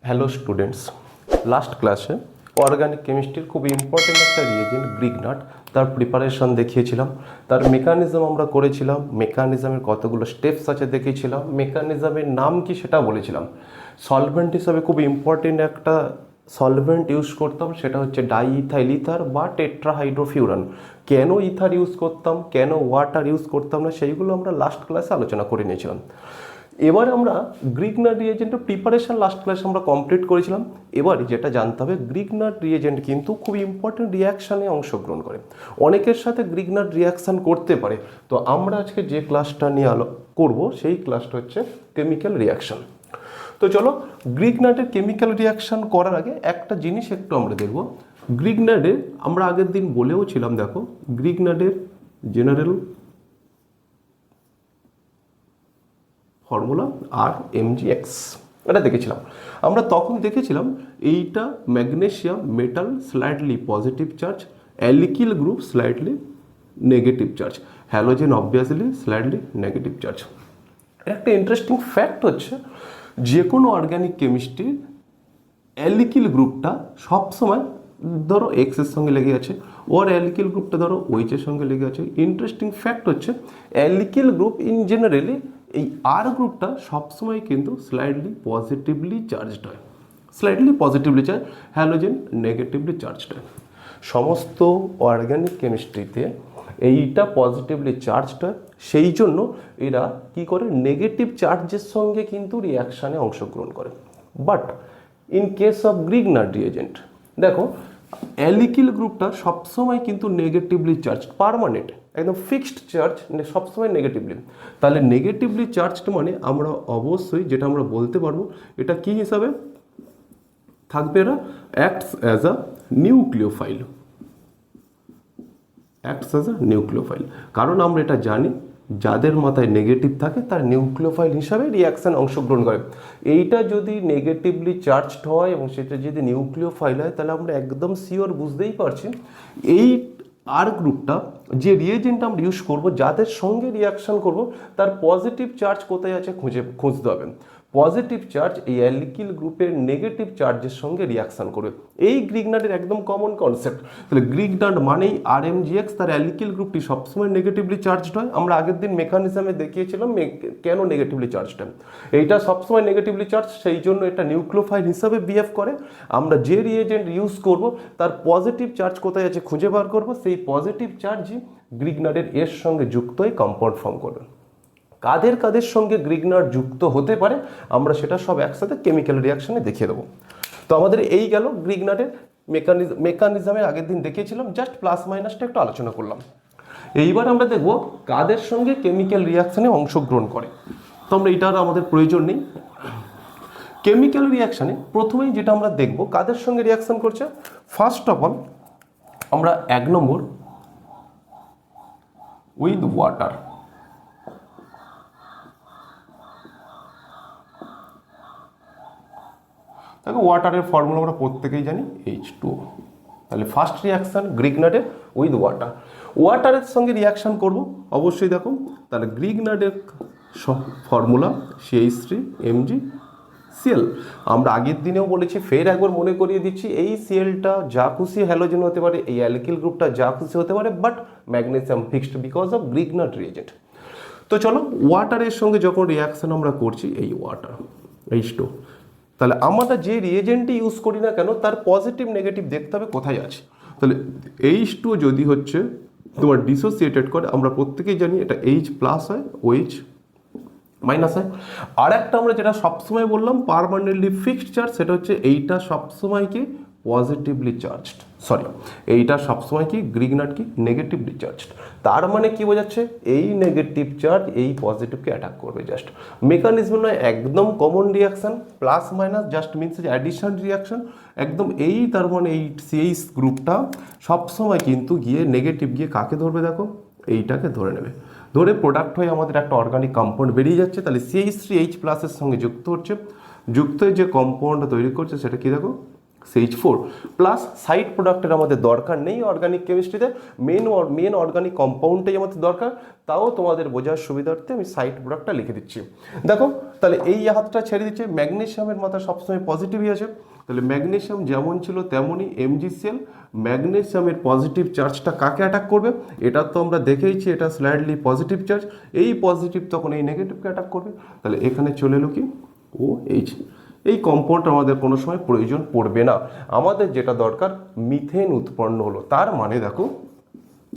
Hello students, last ক্লাসে organic কেমিস্ট্রির খুব ইম্পর্টেন্ট একটা রিয়েজেন্ট গ্রিগনাট, তার প্রিপারেশন দেখিয়েছিলাম, তার মেকানিজম আমরা করেছিলাম, মেকানিজমের কতগুলো স্টেপস আছে দেখিয়েছিলাম, মেকানিজমের নাম কি সেটা বলেছিলাম। সলভেন্ট হিসাবে খুব ইম্পর্টেন্ট একটা সলভেন্ট ইউজ করতাম, সেটা হচ্ছে ডাইইথাইল ইথার বা টেট্রাহাইড্রোফিউরান। কেন ইথার ইউজ করতাম, কেন ওয়াটার ইউজ করতাম না, সেইগুলো আমরা লাস্ট ক্লাসে আলোচনা করে নিয়েছিলাম। এবার আমরা গ্রিগনাট রিয়েজেন্টের প্রিপারেশন লাস্ট ক্লাসে আমরা কমপ্লিট করেছিলাম। এবার যেটা জানতে হবে, গ্রিগনাট রিয়েজেন্ট কিন্তু খুব ইম্পর্টেন্ট রিয়াকশানে অংশগ্রহণ করে, অনেকের সাথে গ্রিগনাট রিয়াকশান করতে পারে। তো আমরা আজকে যে ক্লাসটা নিয়ে করব সেই ক্লাসটা হচ্ছে কেমিক্যাল রিয়াকশান। তো চলো, গ্রিগনাটের কেমিক্যাল রিয়াকশান করার আগে একটা জিনিস একটু আমরা দেখব। গ্রিগনাটের আমরা আগের দিন বলেও ছিলাম, দেখো গ্রিগনাটের জেনারেল ফর্মুলা আর এমজিএক্স এটা দেখেছিলাম আমরা। তখন দেখেছিলাম এইটা magnesium metal slightly positive charge, alkyl group slightly negative charge, halogen obviously slightly negative charge. একটা ইন্টারেস্টিং ফ্যাক্ট হচ্ছে, যে কোনো অর্গ্যানিক কেমিস্ট্রির অ্যালকিল গ্রুপটা সবসময় ধরো এক্স এর সঙ্গে লেগে আছে, ওর অ্যালকিল গ্রুপটা ধরো ওইচের সঙ্গে লেগে আছে। ইন্টারেস্টিং ফ্যাক্ট হচ্ছে, অ্যালকিল গ্রুপ ইন জেনারেলি এই আর গ্রুপটা সবসময় কিন্তু স্লাইডলি পজিটিভলি চার্জড হয়, slightly positively charge, halogen negatively charged হয়। সমস্ত অর্গ্যানিক কেমিস্ট্রিতে এইটা পজিটিভলি চার্জড হয়, সেই জন্য এরা কি করে নেগেটিভ চার্জের সঙ্গে কিন্তু রিয়াকশানে অংশগ্রহণ করে। But in case of Grignard reagent দেখো, অ্যালকিল গ্রুপটা সবসময় কিন্তু নেগেটিভলি চার্জ, পার্মানেন্ট একদম ফিক্সড চার্জ, সবসময় নেগেটিভলি। তাহলে নেগেটিভলি চার্জড মানে আমরা অবশ্যই যেটা আমরা বলতে পারবো, এটা কি হিসাবে থাকবে, এরা acts as a nucleophile, acts as a nucleophile. কারণ আমরা এটা জানি, যাদের মাথায় নেগেটিভ থাকে তার নিউক্লিওফাইল হিসাবে রিয়াকশান অংশগ্রহণ করে। এইটা যদি নেগেটিভলি চার্জড হয় এবং সেটা যদি নিউক্লিওফাইল হয়, তাহলে আমরা একদম শিওর বুঝতেই পারছি এই আর গ্রুপটা যে রিয়েজেন্ট আমরা ইউজ করব, যাদের সঙ্গে রিয়াকশান করব, তার পজিটিভ চার্জ কোথায় আছে খুঁজতে হবে। পজিটিভ চার্জ এই অ্যালকিল গ্রুপের নেগেটিভ চার্জের সঙ্গে রিয়াকশান করবে। এই গ্রিগনাটের একদম কমন কনসেপ্ট। তাহলে গ্রিগনাট মানেই আর এমজিএক্স, তার অ্যালকিল গ্রুপটি সবসময় নেগেটিভলি চার্জড হয়। আমরা আগের দিন মেকানিজমে দেখিয়েছিলাম কেন নেগেটিভলি চার্জড হয়। এইটা সবসময় নেগেটিভলি চার্জ, সেই জন্য এটা নিউক্লিওফাইল হিসাবে বিহেভ করে। আমরা যে রিয়েজেন্ট ইউজ করব তার পজিটিভ চার্জ কোথায় আছে খুঁজে বার করব, সেই পজিটিভ চার্জই গ্রিগনাটের এর সঙ্গে যুক্ত হয়ে কম্পাউন্ড ফর্ম করবে। কাদের কাদের সঙ্গে গ্রিগনাট যুক্ত হতে পারে আমরা সেটা সব একসাথে কেমিক্যাল রিয়াকশানে দেখিয়ে দেবো। তো আমাদের এই গেল গ্রিগনাটের মেকানিজমের আগের দিন দেখিয়েছিলাম, জাস্ট প্লাস মাইনাসটা একটু আলোচনা করলাম। এইবার আমরা দেখব কাদের সঙ্গে কেমিক্যাল রিয়াকশানে অংশগ্রহণ করে। তো আমরা এটার আমাদের প্রয়োজন নেই। কেমিক্যাল রিয়াকশানে প্রথমেই যেটা আমরা দেখব কাদের সঙ্গে রিয়াকশান করছে, ফার্স্ট অফ অল আমরা 1 নম্বর উইথ ওয়াটার। দেখো ওয়াটারের ফর্মুলা আমরা প্রত্যেকেই জানি H2O। তাহলে ফার্স্ট রিয়াকশান গ্রিগনাটের উইথ ওয়াটার, ওয়াটারের সঙ্গে রিয়াকশান করব অবশ্যই। দেখো তাহলে গ্রিগনাটের ফর্মুলা CH3MgCl। আমরা আগের দিনেও বলেছি, ফের একবার মনে করিয়ে দিচ্ছি, এই সিএলটা যা খুশি হ্যালোজেন হতে পারে, এই অ্যালকিল গ্রুপটা যা খুশি হতে পারে, but magnesium fixed because of Grignard reagent. তো চলো, ওয়াটারের সঙ্গে যখন রিয়াকশান আমরা করছি, এই ওয়াটার H2O, তাহলে আমরা যে রিয়েজেন্টই ইউজ করি না কেন তার পজিটিভ নেগেটিভ দেখতে হবে কোথায় আছে। তাহলে H2O যদি হচ্ছে তোমার ডিসোসিয়েটেড করে, আমরা প্রত্যেকেই জানি এটা H প্লাস হয়, OH মাইনাস হয়। আর একটা আমরা যেটা সবসময় বললাম পারমানেন্টলি ফিক্সড চার্জ, সেটা হচ্ছে এইটা সবসময় কি পজিটিভলি চার্জড, সরি এইটা সবসময় কি গ্রিগনাট কি নেগেটিভলি চার্জড। তার মানে কি বোঝাচ্ছে, এই নেগেটিভ চার্জ এই পজিটিভকে অ্যাটাক করবে। জাস্ট মেকানিজম নয়, একদম common reaction, plus minus just means addition reaction একদম। এই তার মানে এই CH গ্রুপটা সবসময় কিন্তু গিয়ে নেগেটিভ গিয়ে কাকে ধরবে, দেখো এইটাকে ধরে নেবে, ধরে প্রোডাক্ট হয়ে আমাদের একটা অর্গানিক কম্পাউন্ড বেরিয়ে যাচ্ছে। তাহলে CH3H প্লাসের সঙ্গে যুক্ত হচ্ছে, যুক্ত হয়ে যে কম্পাউন্ডটা তৈরি করছে সেটা কি, দেখো CH4 প্লাস সাইড প্রোডাক্টের আমাদের দরকার নেই অর্গানিক কেমিস্ট্রিতে, মেন অর্গানিক কম্পাউন্ডটাই আমাদের দরকার, তাও তোমাদের বোঝার সুবিধার্থে আমি সাইড প্রোডাক্টটা লিখে দিচ্ছি। দেখো তাহলে এই হাতটা ছেড়ে দিচ্ছে, ম্যাগনেসিয়ামের মাথা সবসময় পজিটিভই আছে, তাহলে ম্যাগনেসিয়াম যেমন ছিল তেমনই MgCl, ম্যাগনেসিয়ামের পজিটিভ চার্জটা কাকে অ্যাটাক করবে, এটা তো আমরা দেখেইছি, এটা স্লাইডলি পজিটিভ চার্জ, এই পজিটিভ তখন এই নেগেটিভকে অ্যাটাক করবে, তাহলে এখানে চলে এলো কি OH। এই কম্পাউন্ড আমাদের কোনো সময় প্রয়োজন পড়বে না, আমাদের যেটা দরকার মিথেন উৎপন্ন হলো, তার মানে দেখো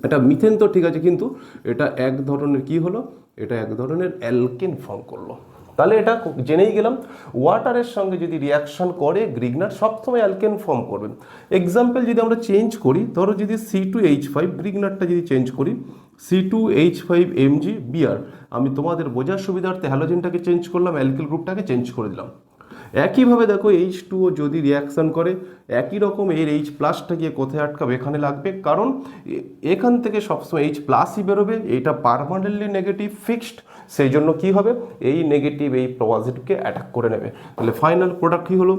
এটা মিথেন তো ঠিক আছে, কিন্তু এটা এক ধরনের কি হলো, এটা এক ধরনের অ্যালকেন ফর্ম করলো। তাহলে এটা জেনেই গেলাম ওয়াটারের সঙ্গে যদি রিয়াকশন করে গ্রিগনাট সবসময় অ্যালকেন ফর্ম করবে। এক্সাম্পল যদি আমরা চেঞ্জ করি, ধরো যদি C2H5 গ্রিগনাটটা যদি চেঞ্জ করি C2H5MgBr, আমি তোমাদের বোঝার সুবিধার্থে হ্যালোজেনটাকে চেঞ্জ করলাম, অ্যালকিল গ্রুপটাকে চেঞ্জ করে দিলাম। একইভাবে দেখো H2O যদি রিয়াকশান করে একই রকম এর H প্লাসটা গিয়ে কোথায় আটকাবে, এখানে লাগবে, কারণ এখান থেকে সবসময় H প্লাসই বেরোবে, এটা পারমানেন্টলি নেগেটিভ ফিক্সড, সেই জন্য কী হবে এই নেগেটিভ এই পজিটিভকে অ্যাটাক করে নেবে। তাহলে ফাইনাল প্রোডাক্ট কী হলো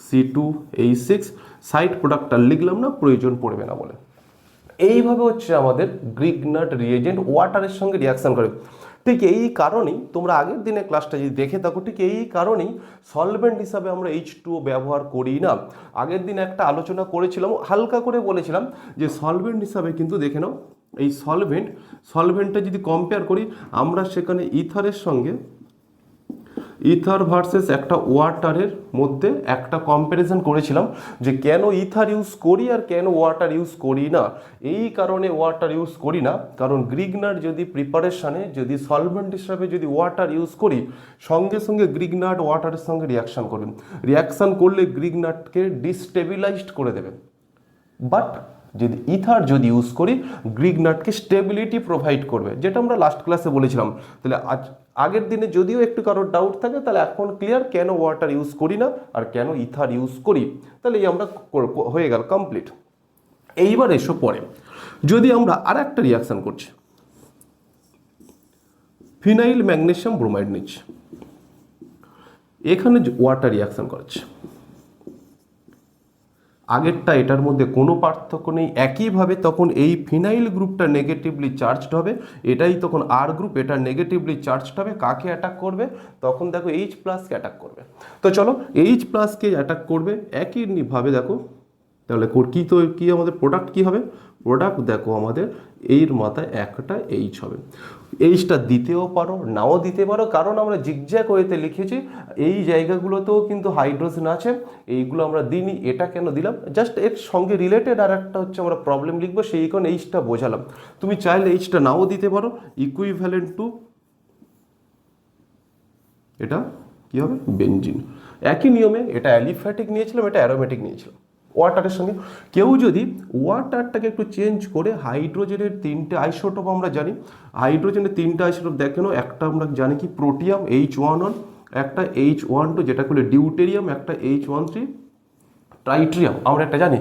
C2H6, সাইড প্রোডাক্টটা লিখলাম না, প্রয়োজন পড়বে না বলে। এইভাবে হচ্ছে আমাদের গ্রিগনাট রিয়েজেন্ট ওয়াটারের সঙ্গে রিয়াকশান করে। ঠিক এই কারণেই তোমরা আগের দিনের ক্লাসটা যদি দেখে থাকো, ঠিক এই কারণেই সলভেন্ট হিসাবে আমরা H2O ব্যবহার করি না। আগের দিন একটা আলোচনা করেছিলাম, হালকা করে বলেছিলাম যে সলভেন্ট হিসাবে কিন্তু দেখে নাও এই সলভেন্টটা যদি কম্পেয়ার করি, আমরা সেখানে ইথারের সঙ্গে ইথার ভার্সেস একটা ওয়াটারের মধ্যে একটা কম্প্যারিজন করেছিলাম যে কেন ইথার ইউজ করি আর কেন ওয়াটার ইউজ করি না। এই কারণে ওয়াটার ইউজ করি না, কারণ গ্রিগনাট যদি প্রিপারেশানে যদি সলভেন্ট হিসাবে যদি ওয়াটার ইউজ করি, সঙ্গে সঙ্গে গ্রিগনাট ওয়াটারের সঙ্গে রিয়াকশান করবেন, রিয়াকশান করলে গ্রিগনাটকে ডিস্টেবিলাইজড করে দেবেন। বাট যদি ইথার যদি ইউজ করি, গ্রিগনাটকে স্টেবিলিটি প্রোভাইড করবে, যেটা আমরা লাস্ট ক্লাসে বলেছিলাম। তাহলে আগের দিনে যদিও একটু কারোর ডাউট থাকে, তাহলে এখন ক্লিয়ার কেন ওয়াটার ইউজ করি না আর কেন ইথার ইউজ করি, তাহলে এই আমরা হয়ে গেল কমপ্লিট। এইবার এসো পরে, যদি আমরা আর একটা রিয়াকশান করছি, ফিনাইল ম্যাগনেসিয়াম ব্রোমাইড নিচ্ছি, এখানে ওয়াটার রিয়াকশান করছে, আগেরটা এটার মধ্যে কোনো পার্থক্য নেই, একইভাবে তখন এই ফিনাইল গ্রুপটা নেগেটিভলি চার্জড হবে, এটাই তখন আর গ্রুপ, এটা নেগেটিভলি চার্জড হবে, কাকে অ্যাটাক করবে, তখন দেখো H প্লাসকে অ্যাটাক করবে। তো চলো H প্লাসকে অ্যাটাক করবে একইভাবে দেখো, তাহলে কি আমাদের প্রোডাক্ট কি হবে, প্রোডাক্ট দেখো আমাদের এর মাথায় একটা H হবে। Hটা দিতেও পারো নাও দিতে পারো, কারণ আমরা জিগজ্যাগ ওয়েতে লিখেছি, এই জায়গাগুলোতেও কিন্তু হাইড্রোজেন আছে, এইগুলো আমরা দিইনি। এটা কেন দিলাম, জাস্ট এর সঙ্গে রিলেটেড আর একটা হচ্ছে আমরা প্রবলেম লিখবো, সেই কারণে Hটা বোঝালাম। তুমি চাইলে Hটা নাও দিতে পারো, ইকুইভ্যালেন্ট টু এটা কি হবে বেনজিন। একই নিয়মে এটা অ্যালিফ্যাটিক নিয়েছিলাম, এটা অ্যারোমেটিক নিয়েছিলাম ওয়াটারের সঙ্গে। কেউ যদি ওয়াটারটাকে একটু চেঞ্জ করে, হাইড্রোজেনের তিনটে আইসোটোপ আমরা জানি, হাইড্রোজেনের তিনটে আইসোটোপ দেখেন, একটা আমরা জানি কি প্রোটিয়াম H11, একটা H12 যেটা করলে ডিউটেরিয়াম, একটা H13 ট্রাইট্রিয়াম আমরা একটা জানি।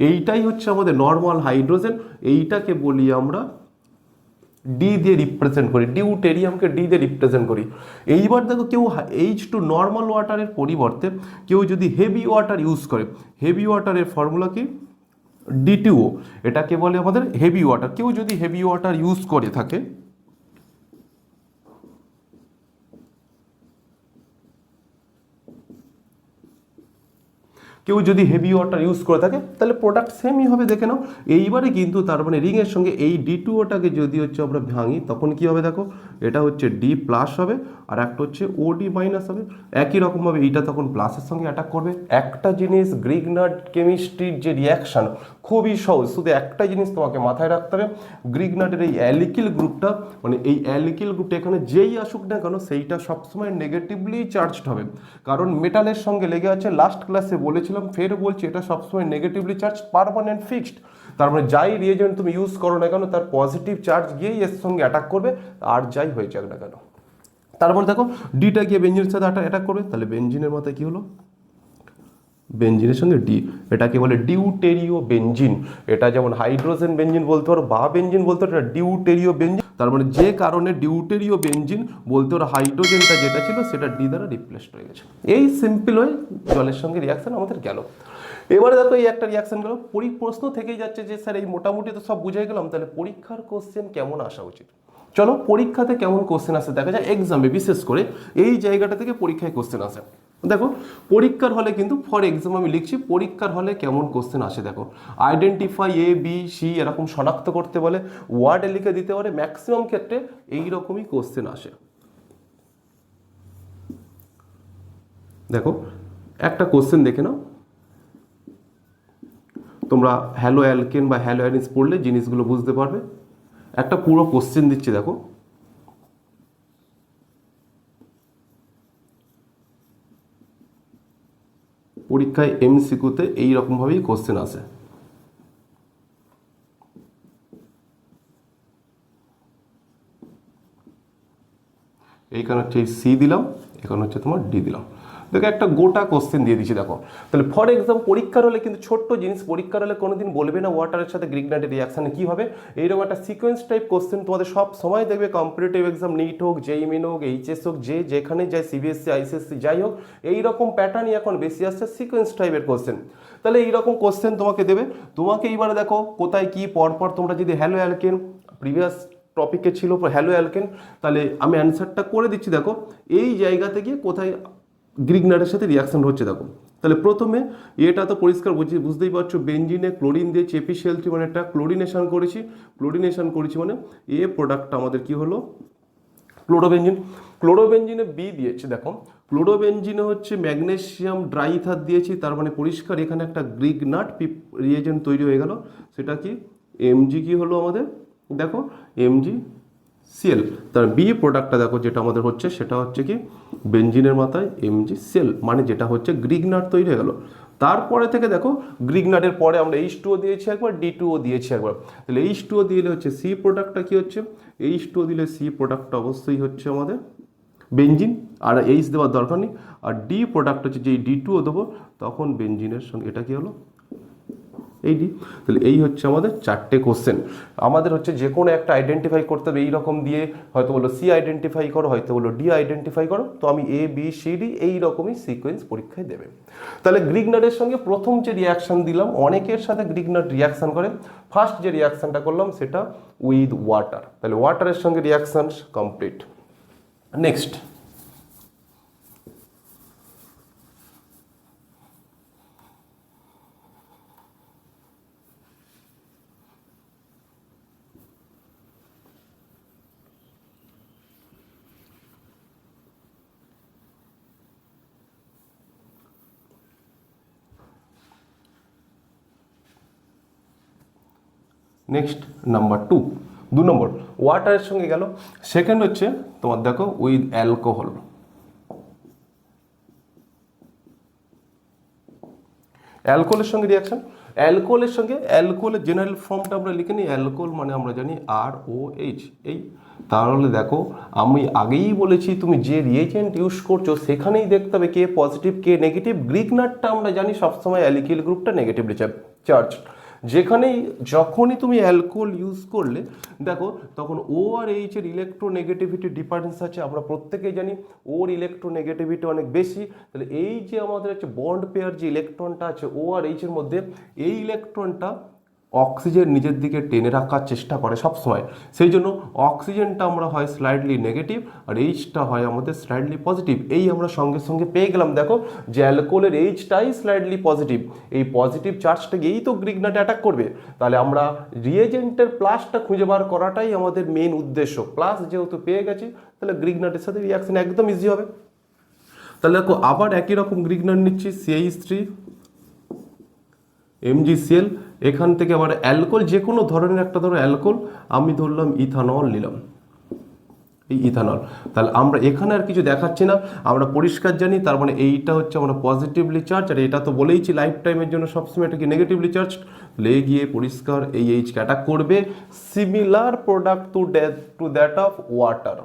এইটাই হচ্ছে আমাদের নর্মাল হাইড্রোজেন, এইটাকে বলি আমরা ডি দিয়ে রিপ্রেজেন্ট করি, ডিউটেরিয়ামকে ডি দিয়ে রিপ্রেজেন্ট করি। এইবার দেখো কেউ H2 নর্মাল ওয়াটারের পরিবর্তে কেউ যদি হেভি ওয়াটার ইউজ করে, হেভি ওয়াটারের ফর্মুলা কি D2O, এটাকে বলে আমাদের হেভি ওয়াটার। কেউ যদি হেভি ওয়াটার ইউজ করে থাকে, কেউ যদি হেভি ওয়াটার ইউজ করে থাকে, তাহলে প্রোডাক্ট সেমই হবে, দেখে নাও। এইবারে কিন্তু তার মানে রিংয়ের সঙ্গে এই D2Oটাকে যদি হচ্ছে আমরা ভাঙি, তখন কি হবে দেখো, এটা হচ্ছে D প্লাস হবে আর একটা হচ্ছে OD মাইনাস হবে। একই রকমভাবে এইটা তখন প্লাসের সঙ্গে অ্যাটাক করবে। একটা জিনিস গ্রিগনাট কেমিস্ট্রির যে রিয়াকশান খুবই সহজ, শুধু একটা জিনিস তোমাকে মাথায় রাখতে হবে, গ্রিগনাটের এই অ্যালিকিল গ্রুপটা, মানে এই অ্যালিকিল গ্রুপটা এখানে যেই আসুক না কেন, সেইটা সবসময় নেগেটিভলি চার্জড হবে, কারণ মেটালের সঙ্গে লেগে আছে। লাস্ট ক্লাসে বলেছিলাম, ফের বলছি, এটা সবসময় নেগেটিভলি চার্জ, পারমানেন্ট ফিক্সড। তার মানে যাই রিয়েজেন্ট তুমি ইউজ করো না কেন, তার পজিটিভ চার্জ গিয়েই এর সঙ্গে অ্যাটাক করবে, আর যাই হয়ে যাক না কেন। তারপর দেখো ডিটা গিয়ে বেঞ্জিনের সাথে অ্যাটাক করবে, তাহলে বেঞ্জিনের মাথায় কি হলো বেঞ্জিনের সঙ্গে ডি, এটাকে বলে ডিউটেরিও বেঞ্জিন। এটা যেমন হাইড্রোজেন বেঞ্জিন বলতে পারো বা বেঞ্জিন বলতে পারো, এটা ডিউটেরিও বেঞ্জিন। তার মানে যে কারণে ডিউটেরিও বেঞ্জিন বলতে পারো হাইড্রোজেনটা যেটা ছিল সেটা ডি দ্বারা রিপ্লেসড হয়ে গেছে। এই সিম্পল হয়ে জলের সঙ্গে রিয়াকশন আমাদের গেল। এবারে দেখো এই একটা রিয়াকশন গেল, প্রশ্ন থেকেই যাচ্ছে যে স্যার এই মোটামুটি তো সব বুঝে গেলাম, তাহলে পরীক্ষার কোশ্চেন কেমন আসা উচিত। চলো পরীক্ষাতে কেমন কোশ্চেন আসে দেখা যায়, এক্সামে বিশেষ করে এই জায়গাটা থেকে পরীক্ষায় কোশ্চেন আসে। দেখো পরীক্ষার হলে কিন্তু ফর এক্সাম আমি লিখছি পরীক্ষার হলে কেমন কোশ্চেন আসে। দেখো আইডেন্টিফাই এ বি সি এরকম শনাক্ত করতে বলে, ওয়ার্ডে লিখে দিতে পারে, ম্যাক্সিমাম ক্ষেত্রে এইরকমই কোশ্চেন আসে। দেখো একটা কোশ্চেন দেখে নাও, তোমরা হ্যালো অ্যালকেন বা হ্যালো অ্যালিস পড়লে জিনিসগুলো বুঝতে পারবে। একটা পুরো কোশ্চেন দিচ্ছি দেখো, পরীক্ষায় এমসিকিউতে এইরকমভাবেই কোশ্চেন আসে। এইখানে হচ্ছে সি দিলাম, এখানে হচ্ছে তোমার ডি দিলাম। দেখো একটা গোটা কোশ্চেন দিয়ে দিচ্ছি দেখো। তাহলে ফর এক্সাম পরীক্ষার হলে কিন্তু ছোট্ট জিনিস, পরীক্ষার হলে কোনোদিন বলবে না ওয়াটারের সাথে গ্রিগনাটের রিয়াকশানে কী হবে। এইরকম একটা সিকোয়েন্স টাইপ কোশ্চেন তোমাদের সব সময় দেখবে কম্পিটিটিভ এক্সাম, নিট হোক, জেইই মেন হোক, এইচএস হোক, যেখানে যায় সিবিএসসি আইসিএসসি যাই হোক, এইরকম প্যাটার্নই এখন বেশি আসছে সিকোয়েন্স টাইপের কোশ্চেন। তাহলে এইরকম কোশ্চেন তোমাকে দেবে, তোমাকে এইবারে দেখো কোথায় কি পরপর তোমরা যদি হ্যালো অ্যালকেন প্রিভিয়াস টপিকে ছিল হ্যালো অ্যালকেন, তাহলে আমি অ্যান্সারটা করে দিচ্ছি। দেখো এই জায়গাতে গিয়ে কোথায় গ্রিগনাটের সাথে রিয়াকশন হচ্ছে দেখো। তাহলে প্রথমে এটা তো পরিষ্কার বুঝতেই পারছো, বেঞ্জিনে ক্লোরিন দিয়ে চেপিসিএল3 মানে একটা ক্লোরিনেশন করেছি মানে এ প্রোডাক্টটা আমাদের কি হলো ক্লোরোবেঞ্জিন। ক্লোরোবেঞ্জিনে বি দিয়েছে দেখো, ক্লোরোবেঞ্জিনে হচ্ছে ম্যাগনেসিয়াম ড্রাইথার দিয়েছি, তার মানে পরিষ্কার এখানে একটা গ্রিগনাট রিয়েজেন্ট তৈরি হয়ে গেল। সেটা কি এমজি কি হলো আমাদের দেখো এমজি সিএল। তার বি প্রোডাক্টটা দেখো যেটা আমাদের হচ্ছে সেটা হচ্ছে কি বেঞ্জিনের মাথায় এমজি সেল, মানে যেটা হচ্ছে গ্রিগনাট তৈরি হয়ে গেল। তারপরে থেকে দেখো গ্রিগনাটের পরে আমরা H2O দিয়েছি একবার, D2O দিয়েছি একবার। তাহলে H2O দিলে হচ্ছে সি প্রোডাক্টটা কি হচ্ছে, H2O দিলে সি প্রোডাক্টটা অবশ্যই হচ্ছে আমাদের বেঞ্জিন, আর এইচ দেওয়ার দরকার নেই। আর ডি প্রোডাক্ট হচ্ছে যেই D2O দেবো তখন বেঞ্জিনের সঙ্গে এটা কি হলো এই ডি। তাহলে এই হচ্ছে আমাদের চারটে কোশ্চেন। আমাদের হচ্ছে যে কোনো একটা আইডেন্টিফাই করতে হবে, এইরকম দিয়ে হয়তো বলো সি আইডেন্টিফাই করো, হয়তো বলো ডি আইডেন্টিফাই করো, তো আমি এ বি সি ডি এইরকমই সিকোয়েন্স পরীক্ষায় দেবে। তাহলে গ্রিগনাটের সঙ্গে প্রথম যে রিয়াকশান দিলাম, অনেকের সাথে গ্রিগনাট রিয়াকশান করে, ফার্স্ট যে রিয়াকশানটা করলাম সেটা উইথ ওয়াটার। তাহলে ওয়াটারের সঙ্গে রিয়াকশান কমপ্লিট। নেক্সট নাম্বার 2, 2 নম্বর ওয়াটারের সঙ্গে গেল। সেকেন্ড হচ্ছে তোমার দেখো উইথ অ্যালকোহল। অ্যালকোহলের সঙ্গে রিয়াকশন, অ্যালকোহলের জেনারেল ফর্মটা আমরা লিখে নিই, অ্যালকোহল মানে আমরা জানি ROH। এই তাহলে দেখো আমি আগেই বলেছি তুমি যে রিয়েজেন্ট ইউজ করছো সেখানেই দেখতে হবে কে পজিটিভ কে নেগেটিভ। গ্রিগনাটটা আমরা জানি সবসময় অ্যালিকিল গ্রুপটা নেগেটিভলি চার্জ। যেখানেই যখনই তুমি অ্যালকোহল ইউজ করলে দেখো তখন ও আর এইচ এর ইলেকট্রোনেগেটিভিটি ডিফারেন্স আছে, আমরা প্রত্যেকেই জানি ওর ইলেকট্রোনেগেটিভিটি অনেক বেশি। তাহলে এই যে আমাদের হচ্ছে বন্ড পেয়ার যে ইলেকট্রনটা আছে ও আর এইচ এর মধ্যে, এই ইলেকট্রনটা অক্সিজেন নিজের দিকে টেনে রাখার চেষ্টা করে সবসময়, সেই জন্য অক্সিজেনটা আমরা হয় স্লাইডলি নেগেটিভ আর এইচটা হয় আমাদের স্লাইডলি পজিটিভ। এই আমরা সঙ্গে সঙ্গে পেয়ে গেলাম দেখো যে অ্যালকোহলের এইচটাই স্লাইডলি পজিটিভ, এই পজিটিভ চার্জটাকে এই তো গ্রিগনাটে অ্যাটাক করবে। তাহলে আমরা রিয়েজেন্টের প্লাসটা খুঁজে বার করাটাই আমাদের মেন উদ্দেশ্য। প্লাস যেহেতু পেয়ে গেছি তাহলে গ্রিগনাটের সাথে রিয়াকশন একদম ইজি হবে। তাহলে দেখো আবার একই রকম গ্রিগনাট নিচ্ছি CH3 MgCl। এখান থেকে আবার অ্যালকোহল যে কোনো ধরনের একটা ধরো অ্যালকোহল, আমি ধরলাম ইথানল নিলাম, এই ইথানল। তাহলে আমরা এখানে আর কিছু দেখাচ্ছি না, আমরা পরিষ্কার জানি। তার মানে এইটা হচ্ছে আমরা পজিটিভলি চার্জ, আর এটা তো বলেইছি লাইফ টাইমের জন্য সবসময় এটা কি নেগেটিভলি চার্জ। লেগে গিয়ে পরিষ্কার এই এইচকে অ্যাটাক করবে। Similar product to that of water.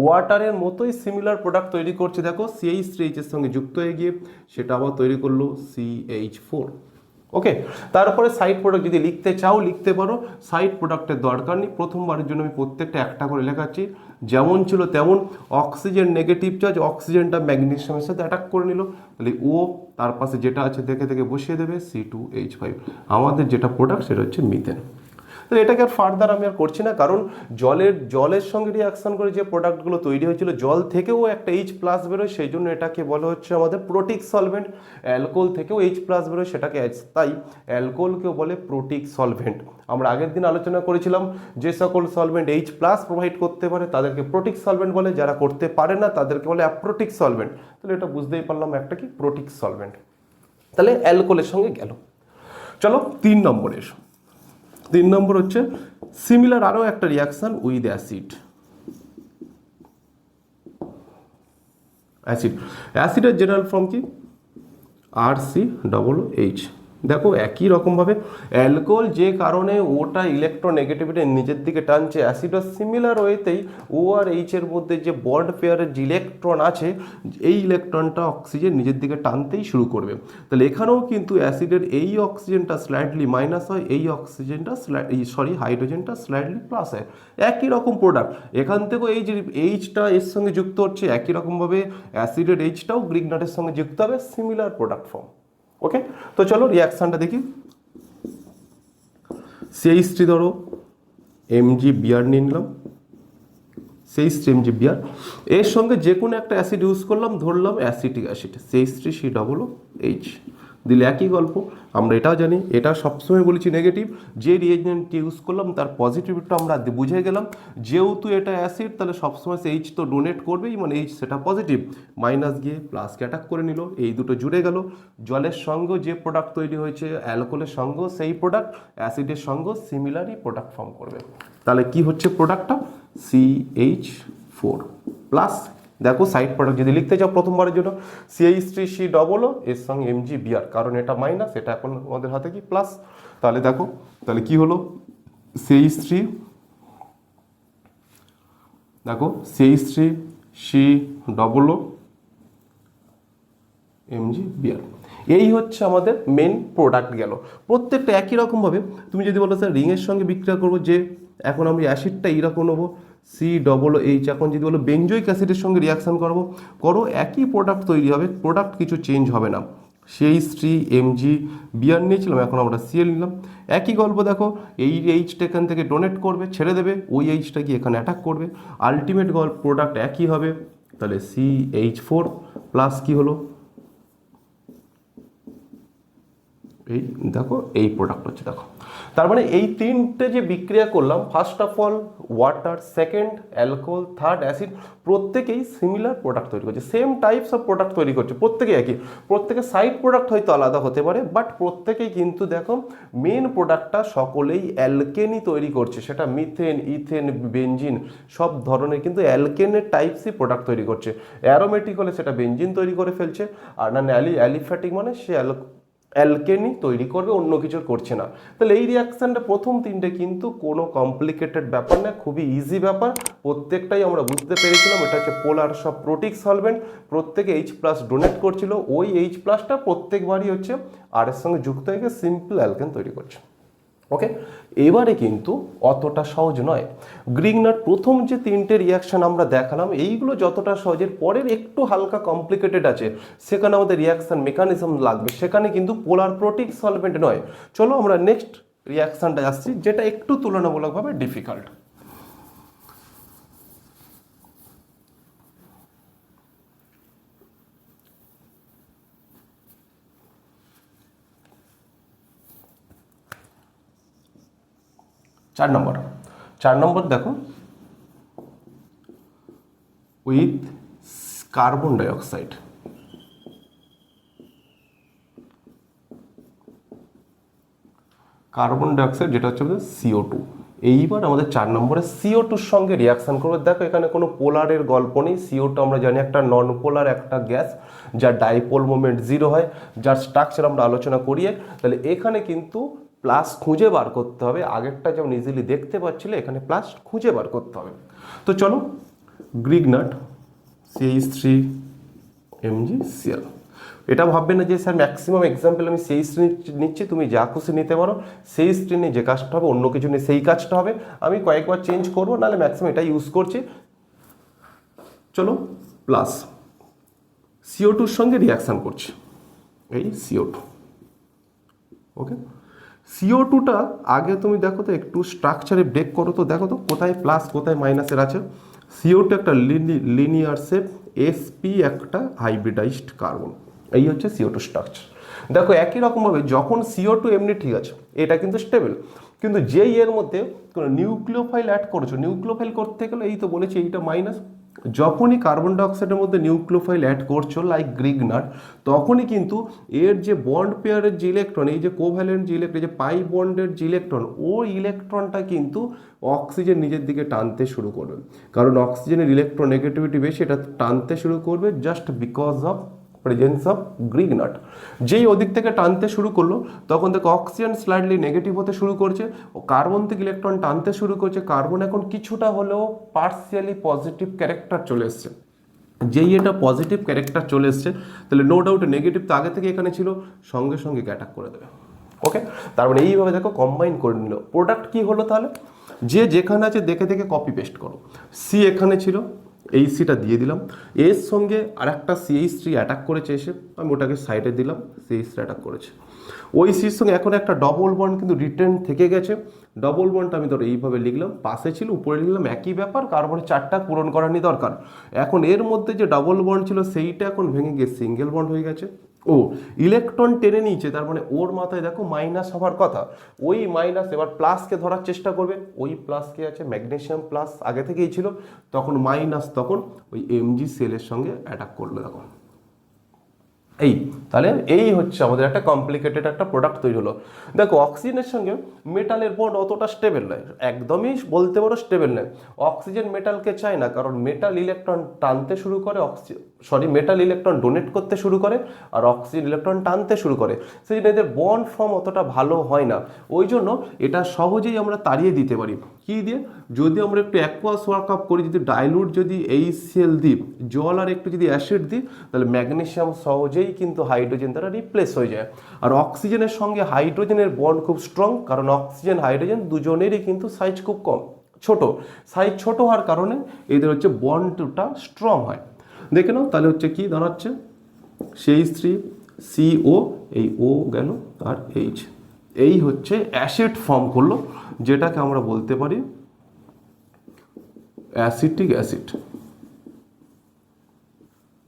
ওয়াটারের মতোই সিমিলার প্রোডাক্ট তৈরি করছে, দেখো CH3H এর সঙ্গে যুক্ত হয়ে গিয়ে সেটা আবার তৈরি করলো CH4। ওকে, তারপরে সাইড প্রোডাক্ট যদি লিখতে চাও লিখতে পারো, সাইড প্রোডাক্টের দরকার নেই, প্রথমবারের জন্য আমি প্রত্যেকটা একটা করে লেখাচ্ছি। যেমন ছিল তেমন, অক্সিজেন নেগেটিভ চার্জ, অক্সিজেনটা ম্যাগনেসিয়ামের সাথে অ্যাটাক করে নিল, তাহলে ও তার পাশে যেটা আছে দেখে দেখে বসিয়ে দেবে C2H5। আমাদের যেটা প্রোডাক্ট সেটা হচ্ছে মিথেন। তো এটাকে আর ফার্দার আমি আর করছি না, কারণ জলের সঙ্গে রিয়াকশন করে যে প্রোডাক্টগুলো তৈরি হয়েছিল, জল থেকেও একটা H+ বেরোয়, সেই জন্য এটাকে বলা হচ্ছে আমাদের প্রোটিক সলভেন্ট। অ্যালকোহল থেকেও H+ বেরোয়, সেটাকে তাই অ্যালকোহলকেও বলে প্রোটিক সলভেন্ট। আমরা আগের দিন আলোচনা করেছিলাম যে সকল সলভেন্ট H+ প্রোভাইড করতে পারে তাদেরকে প্রোটিক সলভেন্ট বলে, যারা করতে পারে না তাদেরকে বলে অ্যাপ্রোটিক সলভেন্ট। তাহলে এটা বুঝতেই পারলাম একটা কি প্রোটিক সলভেন্ট। তাহলে অ্যালকোহলের সঙ্গে গেল। চলো 3 নম্বরে এসো। 3 নম্বর হচ্ছে সিমিলার আরও একটা রিয়াকশন উইথ অ্যাসিড। অ্যাসিডের জেনারেল ফর্ম কি? RCOOH। দেখো একই রকমভাবে অ্যালকোহল যে কারণে ওটা ইলেকট্রোনেগেটিভিটি নিজের দিকে টানছে, অ্যাসিডও সিমিলার ওয়েতেই ও আর এইচ এর মধ্যে যে বন্ড পেয়ারের যে ইলেকট্রন আছে, এই ইলেকট্রনটা অক্সিজেন নিজের দিকে টানতেই শুরু করবে। তাহলে এখানেও কিন্তু অ্যাসিডের এই অক্সিজেনটা স্লাইডলি মাইনাস হয়, এই অক্সিজেনটা হাইড্রোজেনটা স্লাইডলি প্লাস হয়। একই রকম প্রোডাক্ট, এখান থেকেও এই যে এইচটা এর সঙ্গে যুক্ত হচ্ছে, একই রকমভাবে অ্যাসিডের এইচটাও গ্রিগনাটের সঙ্গে যুক্ত হবে, সিমিলার প্রোডাক্ট ফর্ম। ওকে, তো চলো রিয়াকশনটা দেখি। CH3 ধরো Mg Br নিয়ে নিলাম, CH3 Mg Br, এর সঙ্গে যে কোনো একটা অ্যাসিড ইউজ করলাম, ধরলাম অ্যাসিটিক অ্যাসিড CH3COOH দিলে একই গল্প। আমরা এটাও জানি, এটা সবসময় বলেছি নেগেটিভ, যে রিয়েজেন্টটি ইউজ করলাম তার পজিটিভটা আমরা বুঝে গেলাম। যেহেতু এটা অ্যাসিড তাহলে সবসময় H তো ডোনেট করবেই, মানে H সেটা পজিটিভ, মাইনাস গিয়ে প্লাসকে অ্যাটাক করে নিল, এই দুটো জুড়ে গেল। জলের সঙ্গেও যে প্রোডাক্ট তৈরি হয়েছে, অ্যালকোহলের সঙ্গেও সেই প্রোডাক্ট, অ্যাসিডের সঙ্গেও সিমিলারই প্রোডাক্ট ফর্ম করবে। তাহলে কি হচ্ছে প্রোডাক্টটা? CH4 প্লাস, দেখো সাইড প্রোডাক্ট যদি লিখতে চাও প্রথমবারের জন্য CH3COO এর সঙ্গে Mg Br, কারণ এটা মাইনাস, এটা এখন আমাদের হাতে কি প্লাস। তাহলে দেখো, তাহলে কি হলো? CH3, দেখো CH3COO Mg Br, এই হচ্ছে আমাদের মেন প্রোডাক্ট গেল। প্রত্যেকটা একই রকমভাবে তুমি যদি বলো স্যার রিংয়ের সঙ্গে বিক্রিয়া করবো, যে এখন আমি অ্যাসিডটা এইরকম নেবো COOH, এখন যদি বলো বেঞ্জয়িক অ্যাসিডের সঙ্গে রিয়াকশান করো, একই প্রোডাক্ট তৈরি হবে, প্রোডাক্ট কিছু চেঞ্জ হবে না। CH3 Mg Br নিয়েছিলাম, এখন আমরা Cl নিলাম, একই গল্প। দেখো এই এইচটা এখান থেকে ডোনেট করবে, ছেড়ে দেবে, ওই এইচটা গিয়ে এখানে অ্যাটাক করবে, আলটিমেট প্রোডাক্ট একই হবে। তাহলে CH4 প্লাস কি হলো? এই দেখো এই প্রোডাক্ট হচ্ছে, দেখো তার মানে এই তিনটে যে বিক্রিয়া করলাম, first of all water, second alcohol, third acid, প্রত্যেকেই সিমিলার প্রোডাক্ট তৈরি করছে, সেম টাইপস অফ প্রোডাক্ট তৈরি করছে, প্রত্যেকেই একই। প্রত্যেকের সাইড প্রোডাক্ট হয়তো আলাদা হতে পারে, বাট প্রত্যেকেই কিন্তু দেখো মেন প্রোডাক্টটা সকলেই অ্যালকেনই তৈরি করছে, সেটা মিথেন, ইথেন, বেনজিন, সব ধরনের কিন্তু অ্যালকেনের টাইপসই প্রোডাক্ট তৈরি করছে। অ্যারোমেটিক হলে সেটা বেনজিন তৈরি করে ফেলছে, আর না অ্যালিফ্যাটিক মানে সে অ্যালকেনি তৈরি করবে, অন্য কিছু করছে না। তাহলে এই রিয়াকশানটা প্রথম তিনটে কিন্তু কোনো কমপ্লিকেটেড ব্যাপার না, খুবই ইজি ব্যাপার, প্রত্যেকটাই আমরা বুঝতে পেরেছিলাম। এটা হচ্ছে পোলার সব প্রোটিক সলভেন্ট, প্রত্যেকে H+ ডোনেট করছিল, ওই H+টা প্রত্যেকবারই হচ্ছে আর এর সঙ্গে যুক্ত হয়ে গিয়ে সিম্পল অ্যালকেন তৈরি করছে। ওকে, এবারে কিন্তু অতটা সহজ নয়। গ্রিগনার প্রথম যে তিনটে রিয়াকশান আমরা দেখালাম, এইগুলো যতটা সহজের, পরের একটু হালকা কমপ্লিকেটেড আছে, সেখানে আমাদের রিয়াকশান মেকানিজম লাগবে, সেখানে কিন্তু পোলার প্রোটিক সলভেন্ট নয়। চলো আমরা নেক্সট রিয়াকশানটা আসছি, যেটা একটু তুলনামূলকভাবে ডিফিকাল্ট। চার নম্বর দেখো, with carbon dioxide. Carbon dioxide যেটা হচ্ছে আমাদের CO2। এইবার আমাদের 4 নম্বরে CO2-র সঙ্গে রিয়াকশান করবে। দেখো এখানে কোনো পোলারের গল্প নেই, CO2 আমরা জানি একটা নন পোলার একটা গ্যাস, যার ডাইপোল মোমেন্ট 0 হয়, যার স্ট্রাকচার আমরা আলোচনা করিয়ে। তাহলে এখানে কিন্তু প্লাস খুঁজে বার করতে হবে, আগেরটা যেমন ইজিলি দেখতে পাচ্ছিলে, এখানে প্লাস খুঁজে বার করতে হবে। তো চলো গ্রিগনাট CH3MgCl। এটা ভাববে না যে স্যার ম্যাক্সিমাম এক্সাম্পল আমি CH3 নিচ্ছি, তুমি যা খুশি নিতে পারো, CH3 নিয়ে যে কাজটা হবে অন্য কিছু নিয়ে সেই কাজটা হবে, আমি কয়েকবার চেঞ্জ করবো, নাহলে ম্যাক্সিমাম এটা ইউজ করছি। চলো প্লাস CO2-র সঙ্গে রিয়াকশান করছি, এই CO2। ওকে, CO2টা আগে তুমি দেখো তো একটু স্ট্রাকচারে ব্রেক করো তো, দেখো তো কোথায় প্লাস কোথায় মাইনাসের আছে। CO2 একটা লিনিয়ার শেপ, sp একটা হাইব্রিডাইজড কার্বন, এই হচ্ছে CO2 স্ট্রাকচার। দেখো একই রকমভাবে যখন CO2 এমনি ঠিক আছে, এটা কিন্তু স্টেবল, কিন্তু যেই এর মধ্যে কোনো নিউক্লিওফাইল অ্যাড করেছো, নিউক্লিওফাইল করতে গেলে এই তো বলেছি এইটা মাইনাস, যখনই কার্বন ডাইঅক্সাইডের মধ্যে নিউক্লিওফাইল অ্যাড করছো লাইক গ্রিগনাট, তখনই কিন্তু এর যে বন্ড পেয়ারের যে ইলেকট্রন, এই যে কোভ্যালেন্ট যে ইলেকট্রন, যে পাই বন্ডের যে ইলেকট্রন, ওই ইলেকট্রনটা কিন্তু অক্সিজেন নিজের দিকে টানতে শুরু করবে, কারণ অক্সিজেনের ইলেকট্রোনেগেটিভিটি বেশি, এটা টানতে শুরু করবে just because of presence of Grignard. যেই ওদিক থেকে টানতে শুরু করলো, তখন দেখো অক্সিজেন স্লাইডলি নেগেটিভ হতে শুরু করছে, ও কার্বন থেকে ইলেকট্রন টানতে শুরু করছে, কার্বন এখন কিছুটা হলেও পার্সিয়ালি পজিটিভ ক্যারেক্টার চলে এসছে। যেই এটা পজিটিভ ক্যারেক্টার চলে এসছে, তাহলে নো ডাউট নেগেটিভ তো আগে থেকে এখানে ছিল, সঙ্গে সঙ্গে অ্যাটাক করে দেবে। ওকে, তার মানে এইভাবে দেখো কম্বাইন করে নিল। প্রোডাক্ট কি হলো তাহলে, যে যেখানে আছে দেখে দেখে কপি পেস্ট করো। সি এখানে ছিল, এই সিটা দিয়ে দিলাম, এর সঙ্গে আর একটা CH3 অ্যাটাক করেছে এসে, আমি ওটাকে সাইডে দিলাম, CH3 অ্যাটাক করেছে। ওই সির সঙ্গে এখন একটা ডবল বন্ড কিন্তু রিটার্ন থেকে গেছে, ডবল বন্ডটা আমি ধরো এইভাবে লিখলাম, পাশে ছিল উপরে লিখলাম, একই ব্যাপার, কার্বনের 4টা পূরণ করার নি দরকার। এখন এর মধ্যে যে ডবল বন্ড ছিল সেইটা এখন ভেঙে গিয়ে সিঙ্গেল বন্ড হয়ে গেছে। ও ইলেকট্রন টেনে নিয়েছে, তার মানে ওর মাথায় দেখো মাইনাস হওয়ার কথা, ওই মাইনাস এবার প্লাসকে ধরার চেষ্টা করবে, ওই প্লাসকে আছে ম্যাগনেসিয়াম প্লাস আগে থেকেই ছিল, তখন মাইনাস তখন ওই MgCl এর সঙ্গে অ্যাটাক করলো। দেখো এই, তাহলে এই হচ্ছে আমাদের একটা কমপ্লিকেটেড একটা প্রোডাক্ট তৈরি হলো। দেখো অক্সিজেনের সঙ্গে মেটালের বন্ড অতটা স্টেবল নয়, একদমই বলতে পারো স্টেবল নয়। অক্সিজেন মেটালকে চায় না, কারণ মেটাল ইলেকট্রন টানতে শুরু করে, মেটাল ইলেকট্রন ডোনেট করতে শুরু করে, আর অক্সিজেন ইলেকট্রন টানতে শুরু করে, সেই জন্য এদের বন্ড ফর্ম অতটা ভালো হয় না। ওই জন্য এটা সহজেই আমরা তাড়িয়ে দিতে পারি, কি দিয়ে, যদি আমরা একটু অ্যাকোয়াস ওয়ার্ক আপ করি, যদি ডাইলুট যদি HCl দিই, জল আর একটু যদি অ্যাসিড দিই, তাহলে ম্যাগনেসিয়াম সহজেই কিন্তু হাইড্রোজেন দ্বারা রিপ্লেস হয়ে যায়। আর অক্সিজেনের সঙ্গে হাইড্রোজেনের বন্ড খুব স্ট্রং, কারণ অক্সিজেন হাইড্রোজেন দুজনেরই কিন্তু সাইজ খুব কম, ছোট, সাইজ ছোট হওয়ার কারণে এদের হচ্ছে বন্ডটা স্ট্রং হয়। দেখে নাও তাহলে হচ্ছে কি দাঁড়াচ্ছে, CH3 CO, এই O গেল আর H, এই হচ্ছে অ্যাসিড ফর্ম করলো, যেটাকে আমরা বলতে পারি অ্যাসিটিক অ্যাসিড।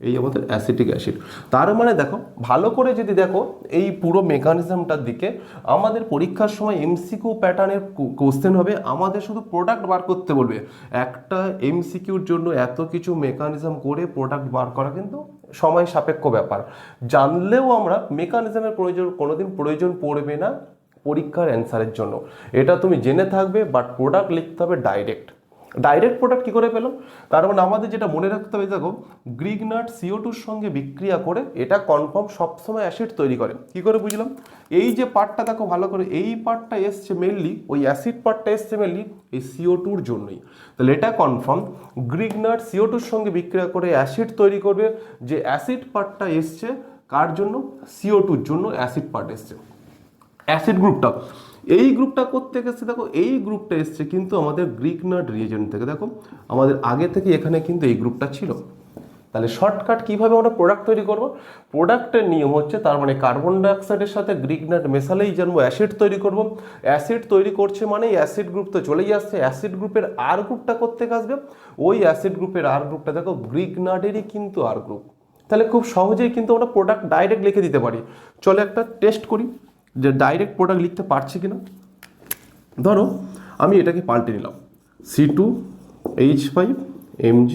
এই আমাদের অ্যাসিটিক অ্যাসিড। তার মানে দেখো ভালো করে যদি দেখো এই পুরো মেকানিজমটার দিকে, আমাদের পরীক্ষার সময় MCQ প্যাটার্নের কোশ্চেন হবে, আমাদের শুধু প্রোডাক্ট বার করতে বলবে। একটা MCQর জন্য এত কিছু মেকানিজম করে প্রোডাক্ট বার করা কিন্তু সময় সাপেক্ষ ব্যাপার। জানলেও আমরা মেকানিজমের কোনোদিন প্রয়োজন পড়বে না পরীক্ষার অ্যান্সারের জন্য, এটা তুমি জেনে থাকবে, বাট প্রোডাক্ট লিখতে হবে ডাইরেক্ট। ডাইরেক্ট প্রোডাক্ট কী করে পেলাম, তার মানে আমাদের যেটা মনে রাখতে হবে, দেখো গ্রিগনাট CO2-র সঙ্গে বিক্রিয়া করে এটা কনফার্ম সবসময় অ্যাসিড তৈরি করে। কি করে বুঝলাম, এই যে পার্টটা দেখো ভালো করে, এই পার্টটা এসছে মেনলি, ওই অ্যাসিড পার্টটা এসছে মেনলি এই CO2-র জন্যই, তাহলে এটা কনফার্ম গ্রিগনাট CO2-র সঙ্গে বিক্রিয়া করে অ্যাসিড তৈরি করবে। যে অ্যাসিড পার্টটা এসছে কার জন্য, CO2-র জন্য অ্যাসিড পার্ট এসছে, অ্যাসিড গ্রুপটা। এই গ্রুপটা করতে গেছে, দেখো এই গ্রুপটা এসছে কিন্তু আমাদের গ্রিগনাট রিয়েজেন্ট থেকে, দেখো আমাদের আগে থেকে এখানে কিন্তু এই গ্রুপটা ছিল। তাহলে শর্টকাট কিভাবে আমরা প্রোডাক্ট তৈরি করব, প্রোডাক্টের নিয়ম হচ্ছে, তার মানে কার্বন ডাইঅক্সাইডের সাথে গ্রিগনাট মেশালেই জানবো অ্যাসিড তৈরি করব। অ্যাসিড তৈরি করছে মানে অ্যাসিড গ্রুপ তো চলেই আসছে, অ্যাসিড গ্রুপের আর গ্রুপটা করতে আসবে, ওই অ্যাসিড গ্রুপের আর গ্রুপটা দেখো গ্রিগনাটেরই কিন্তু আর গ্রুপ। তাহলে খুব সহজেই কিন্তু আমরা প্রোডাক্ট ডাইরেক্ট লিখে দিতে পারি। চলো একটা টেস্ট করি যে ডাইরেক্ট প্রোডাক্ট লিখতে পারছি কিনা। ধরো আমি এটাকে পাল্টে নিলাম, C2H5Mg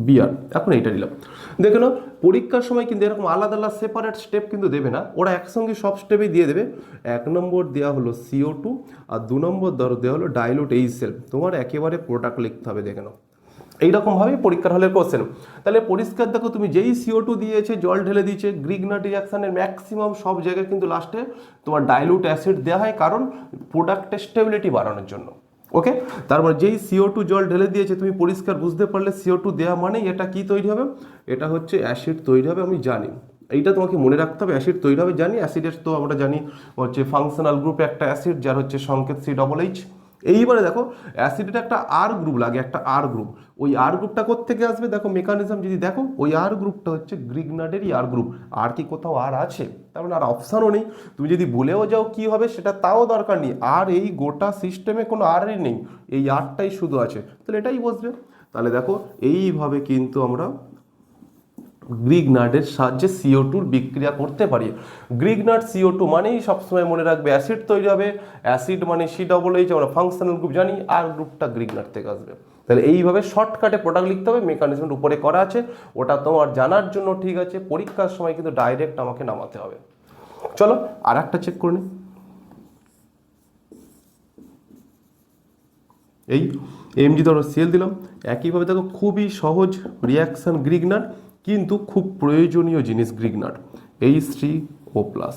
Br, এখন এইটা নিলাম। দেখে নাও পরীক্ষার সময় কিন্তু এরকম আলাদা আলাদা সেপারেট স্টেপ কিন্তু দেবে না, ওরা একসঙ্গে সব স্টেপেই দিয়ে দেবে। 1 নম্বর দেওয়া হলো CO2, আর 2 নম্বর ধরো দেওয়া হলো ডাইলুট HCl, তোমার একেবারে প্রোডাক্ট লিখতে হবে। দেখে নাও এইরকমভাবেই পরীক্ষার হলের কোশ্চেন। তাহলে পরিষ্কার দেখো, তুমি যেই CO2 দিয়েছে, জল ঢেলে দিয়েছে, গ্রিগনাট রিয়াকশানের ম্যাক্সিমাম সব জায়গায় কিন্তু লাস্টে তোমার ডাইলুট অ্যাসিড দেওয়া হয়, কারণ প্রোডাক্টের স্টেবিলিটি বাড়ানোর জন্য। ওকে, তারপর যেই CO2 জল ঢেলে দিয়েছে তুমি পরিষ্কার বুঝতে পারলে CO2 দেওয়া মানেই এটা কি তৈরি হবে, এটা হচ্ছে অ্যাসিড তৈরি হবে, আমি জানি। এইটা তোমাকে মনে রাখতে হবে, অ্যাসিড তৈরি হবে জানি। অ্যাসিডের তো আমরা জানি হচ্ছে ফাংশনাল গ্রুপ একটা অ্যাসিড যার হচ্ছে সংকেত COOH। এইবারে দেখো অ্যাসিডের একটা আর গ্রুপ লাগে, একটা আর গ্রুপ। ওই আর গ্রুপটা কোত্থেকে আসবে দেখো, মেকানিজম যদি দেখো, ওই আর গ্রুপটা হচ্ছে গ্রিগনার্ডেরই আর গ্রুপ। আর কি কোথাও আর আছে? তার মানে আর অপশানও নেই। তুমি যদি ভুলেও যাও কি হবে সেটা তাও দরকার নেই, আর এই গোটা সিস্টেমে কোনো আরই নেই, এই আরটাই শুধু আছে, তাহলে এটাই বসবে। তাহলে দেখো এইভাবে কিন্তু আমরা গ্রিগনার্ডের সাহায্যে CO2 বিক্রিয়া করতে পারি। গ্রিগনার্ড CO2 মানেই সবসময় মনে রাখবে অ্যাসিড তৈরি হবে, অ্যাসিড মানে COOH, আমরা ফাংশনাল গ্রুপ জানি, আর গ্রুপটা গ্রিগনার্ড থেকে আসবে। তাহলে এইভাবে শর্টকাটে প্রোডাক্ট লিখতে হবে, মেকানিজমের উপরে করা আছে, ওটা তোমার জানার জন্য ঠিক আছে, পরীক্ষার সময় কিন্তু ডাইরেক্ট আমাকে নামাতে হবে। চলো আর একটা চেক করে নিই। এই Mg ধরো Cl দিলাম, একইভাবে দেখো খুবই সহজ রিয়াকশান গ্রিগনার্ড, কিন্তু খুব প্রয়োজনীয় জিনিস গ্রিগনার্ড, H3O+।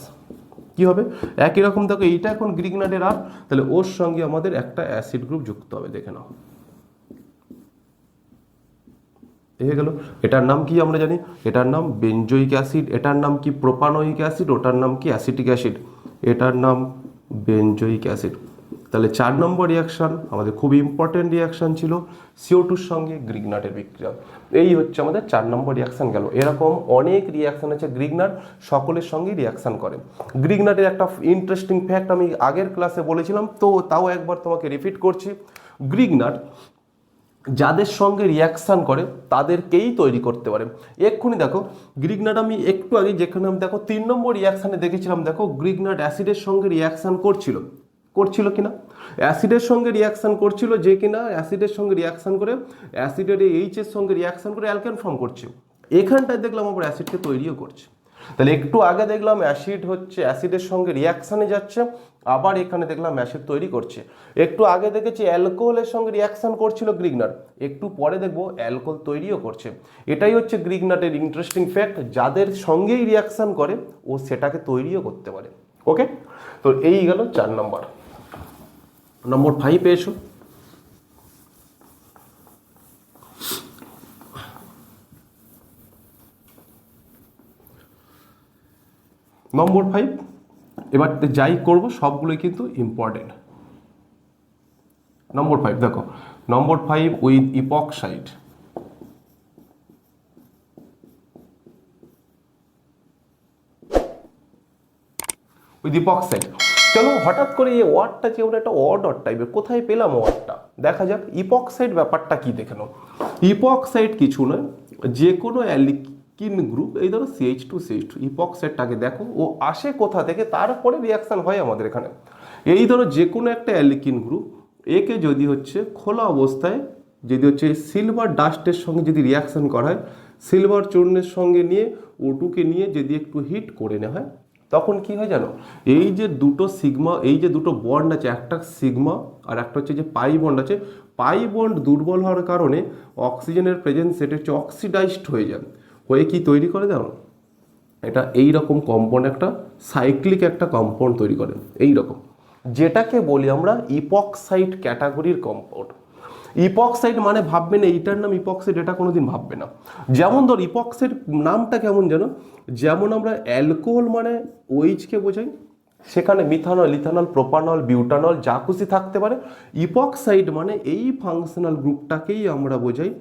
কি হবে একই রকম দেখো, এইটা এখন গ্রিগনার্ডের আর, তাহলে ওর সঙ্গে আমাদের একটা অ্যাসিড গ্রুপ যুক্ত হবে, দেখে নাও। হয়ে গেল। এটার নাম কি আমরা জানি, এটার নাম বেনজোইক অ্যাসিড, এটার নাম কি প্রোপানোইক অ্যাসিড, ওটার নাম কি অ্যাসিটিক অ্যাসিড, এটার নাম বেনজোইক অ্যাসিড। তাহলে 4 নম্বর রিয়াকশান আমাদের খুব ইম্পর্টেন্ট রিয়াকশান ছিল, CO2-র সঙ্গে গ্রিগনার্ডের বিক্রিয়া। এই হচ্ছে আমাদের 4 নম্বর রিয়াকশান গেল। এরকম অনেক রিয়াকশান আছে, গ্রিগনার্ড সকলের সঙ্গেই রিয়াকশান করে। গ্রিগনার্ডের একটা ইন্টারেস্টিং ফ্যাক্ট আমি আগের ক্লাসে বলেছিলাম, তো তাও একবার তোমাকে রিপিট করছি। গ্রিগনার্ড যাদের সঙ্গে রিয়াকশান করে তাদেরকেই তৈরি করতে পারে। এক্ষুনি দেখো গ্রিগনার্ড আমি একটু আগে যেখানে আমি দেখো 3 নম্বর রিয়াকশানে দেখেছিলাম, দেখো গ্রিগনার্ড অ্যাসিডের সঙ্গে রিয়াকশান করছিল কিনা, অ্যাসিডের সঙ্গে রিয়াকশান করছিল, যে কিনা অ্যাসিডের সঙ্গে রিয়াকশান করে অ্যাসিডের H এর সঙ্গে রিয়াকশান করে অ্যালকেন ফর্ম করছে। এখানটায় দেখলাম আবার অ্যাসিডকে তৈরিও করছে। তাহলে একটু আগে দেখলাম অ্যাসিড হচ্ছে অ্যাসিডের সঙ্গে রিয়াকশানে যাচ্ছে, আবার এখানে দেখলাম অ্যাসিড তৈরি করছে। একটু আগে দেখেছি অ্যালকোহলের সঙ্গে রিয়াকশান করছিল গ্রিগনার্ড, একটু পরে দেখবো অ্যালকোহল তৈরিও করছে। এটাই হচ্ছে গ্রিগনার্ডের ইন্টারেস্টিং ফ্যাক্ট, যাদের সঙ্গেই রিয়াকশান করে ও সেটাকে তৈরিও করতে পারে। ওকে, তো এই গেল 4 নম্বর। নম্বর 5 এসো। নম্বর 5, এবার যাই করব সবগুলোই কিন্তু ইম্পর্টেন্ট। নম্বর 5 দেখো, নম্বর 5 উইথ ইপক্সাইড। উইথ ইপক্সাইড, চলো হঠাৎ করে এই ওয়ার্ডটা যেমন একটা অড টাইপের, কোথায় পেলাম ওয়ার্ডটা দেখা যাক। ইপক্সাইড ব্যাপারটা কি দেখে নাও। ইপক্সাইড কিছু নয়, যে কোনো অ্যালকিন গ্রুপ, এই ধরো CH2CH2, ইপক্সাইডটাকে দেখো ও আসে কোথা থেকে, তারপরে রিয়াকশান হয় আমাদের এখানে। এই ধরো যে কোনো একটা অ্যালকিন গ্রুপ, একে যদি হচ্ছে খোলা অবস্থায় যদি হচ্ছে সিলভার ডাস্টের সঙ্গে যদি রিয়াকশান করা হয়, সিলভার চূর্ণের সঙ্গে নিয়ে O2-কে নিয়ে যদি একটু হিট করে নেওয়া হয়, তখন কি হয় জানো, এই যে দুটো সিগমা, এই যে দুটো বন্ড আছে, একটা সিগমা আর একটা হচ্ছে যে পাই বন্ড আছে, পাই বন্ড দুর্বল হওয়ার কারণে অক্সিজেনের প্রেজেন্স সেটা হচ্ছে অক্সিডাইজড হয়ে যায়, হয়ে কি তৈরি করে জানো, এটা এই রকম কম্পাউন্ড, একটা সাইক্লিক একটা কম্পাউন্ড তৈরি করে এই রকম, যেটাকে বলি আমরা ইপক্সাইড ক্যাটাগরির কম্পাউন্ড। ইপক্সাইড মানে ভাববে না এইটার নাম ইপক্সাইড, এটা কোনোদিন ভাববে না। যেমন ধর ইপক্সাইড নামটা কেমন যেন, যেমন আমরা অ্যালকোহল মানে ওইচকে বোঝাই, সেখানে মিথানল, ইথানল, প্রোপানল, বিউটানল যা খুশি থাকতে পারে। ইপক্সাইড মানে এই ফাংশনাল গ্রুপটাকেই আমরা বোঝাই,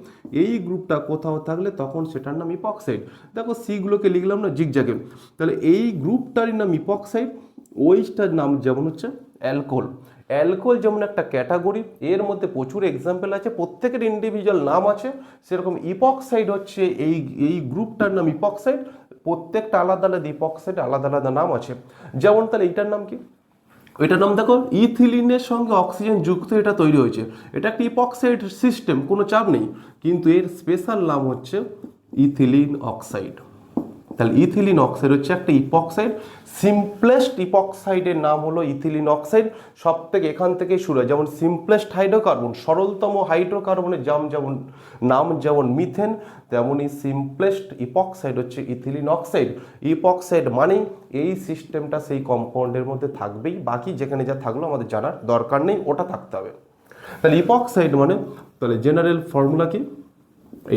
এই গ্রুপটা কোথাও থাকলে তখন সেটার নাম ইপক্সাইড। দেখো সিগুলোকে লিখলাম না জিগজ্যাগে, তাহলে এই গ্রুপটারই নাম ইপক্সাইড, ওইচটার নাম যেমন হচ্ছে অ্যালকোহল। অ্যালকোহল যেমন একটা ক্যাটাগরি, এর মধ্যে প্রচুর এক্সাম্পল আছে, প্রত্যেকের ইন্ডিভিজুয়াল নাম আছে, সেরকম ইপক্সাইড হচ্ছে এই গ্রুপটার নাম ইপক্সাইড, প্রত্যেকটা আলাদা আলাদা ইপক্সাইড আলাদা আলাদা নাম আছে। যেমন তাহলে এইটার নাম কি, এটার নাম দেখো ইথিলিনের সঙ্গে অক্সিজেন যুক্ত এটা তৈরি হয়েছে, এটা একটা ইপক্সাইড সিস্টেম, কোনো চাপ নেই, কিন্তু এর স্পেশাল নাম হচ্ছে ইথিলিন অক্সাইড। তাহলে ইথিলিন অক্সাইড হচ্ছে একটা ইপক্সাইড, সিম্পলেস্ট ইপক্সাইডের নাম হলো ইথিলিন অক্সাইড। সব থেকে এখান থেকে শুরু হয়, যেমন সিম্পলেস্ট হাইড্রোকার্বন, সরলতম হাইড্রোকার্বনের যেমন নাম যেমন মিথেন, তেমনই সিম্পলেস্ট ইপক্সাইড হচ্ছে ইথিলিন অক্সাইড। ইপক্সাইড মানেই এই সিস্টেমটা সেই কম্পাউন্ডের মধ্যে থাকবেই, বাকি যেখানে যা থাকলো আমাদের জানার দরকার নেই, ওটা থাকতে হবে। তাহলে ইপক্সাইড মানে তাহলে জেনারেল ফর্মুলা কি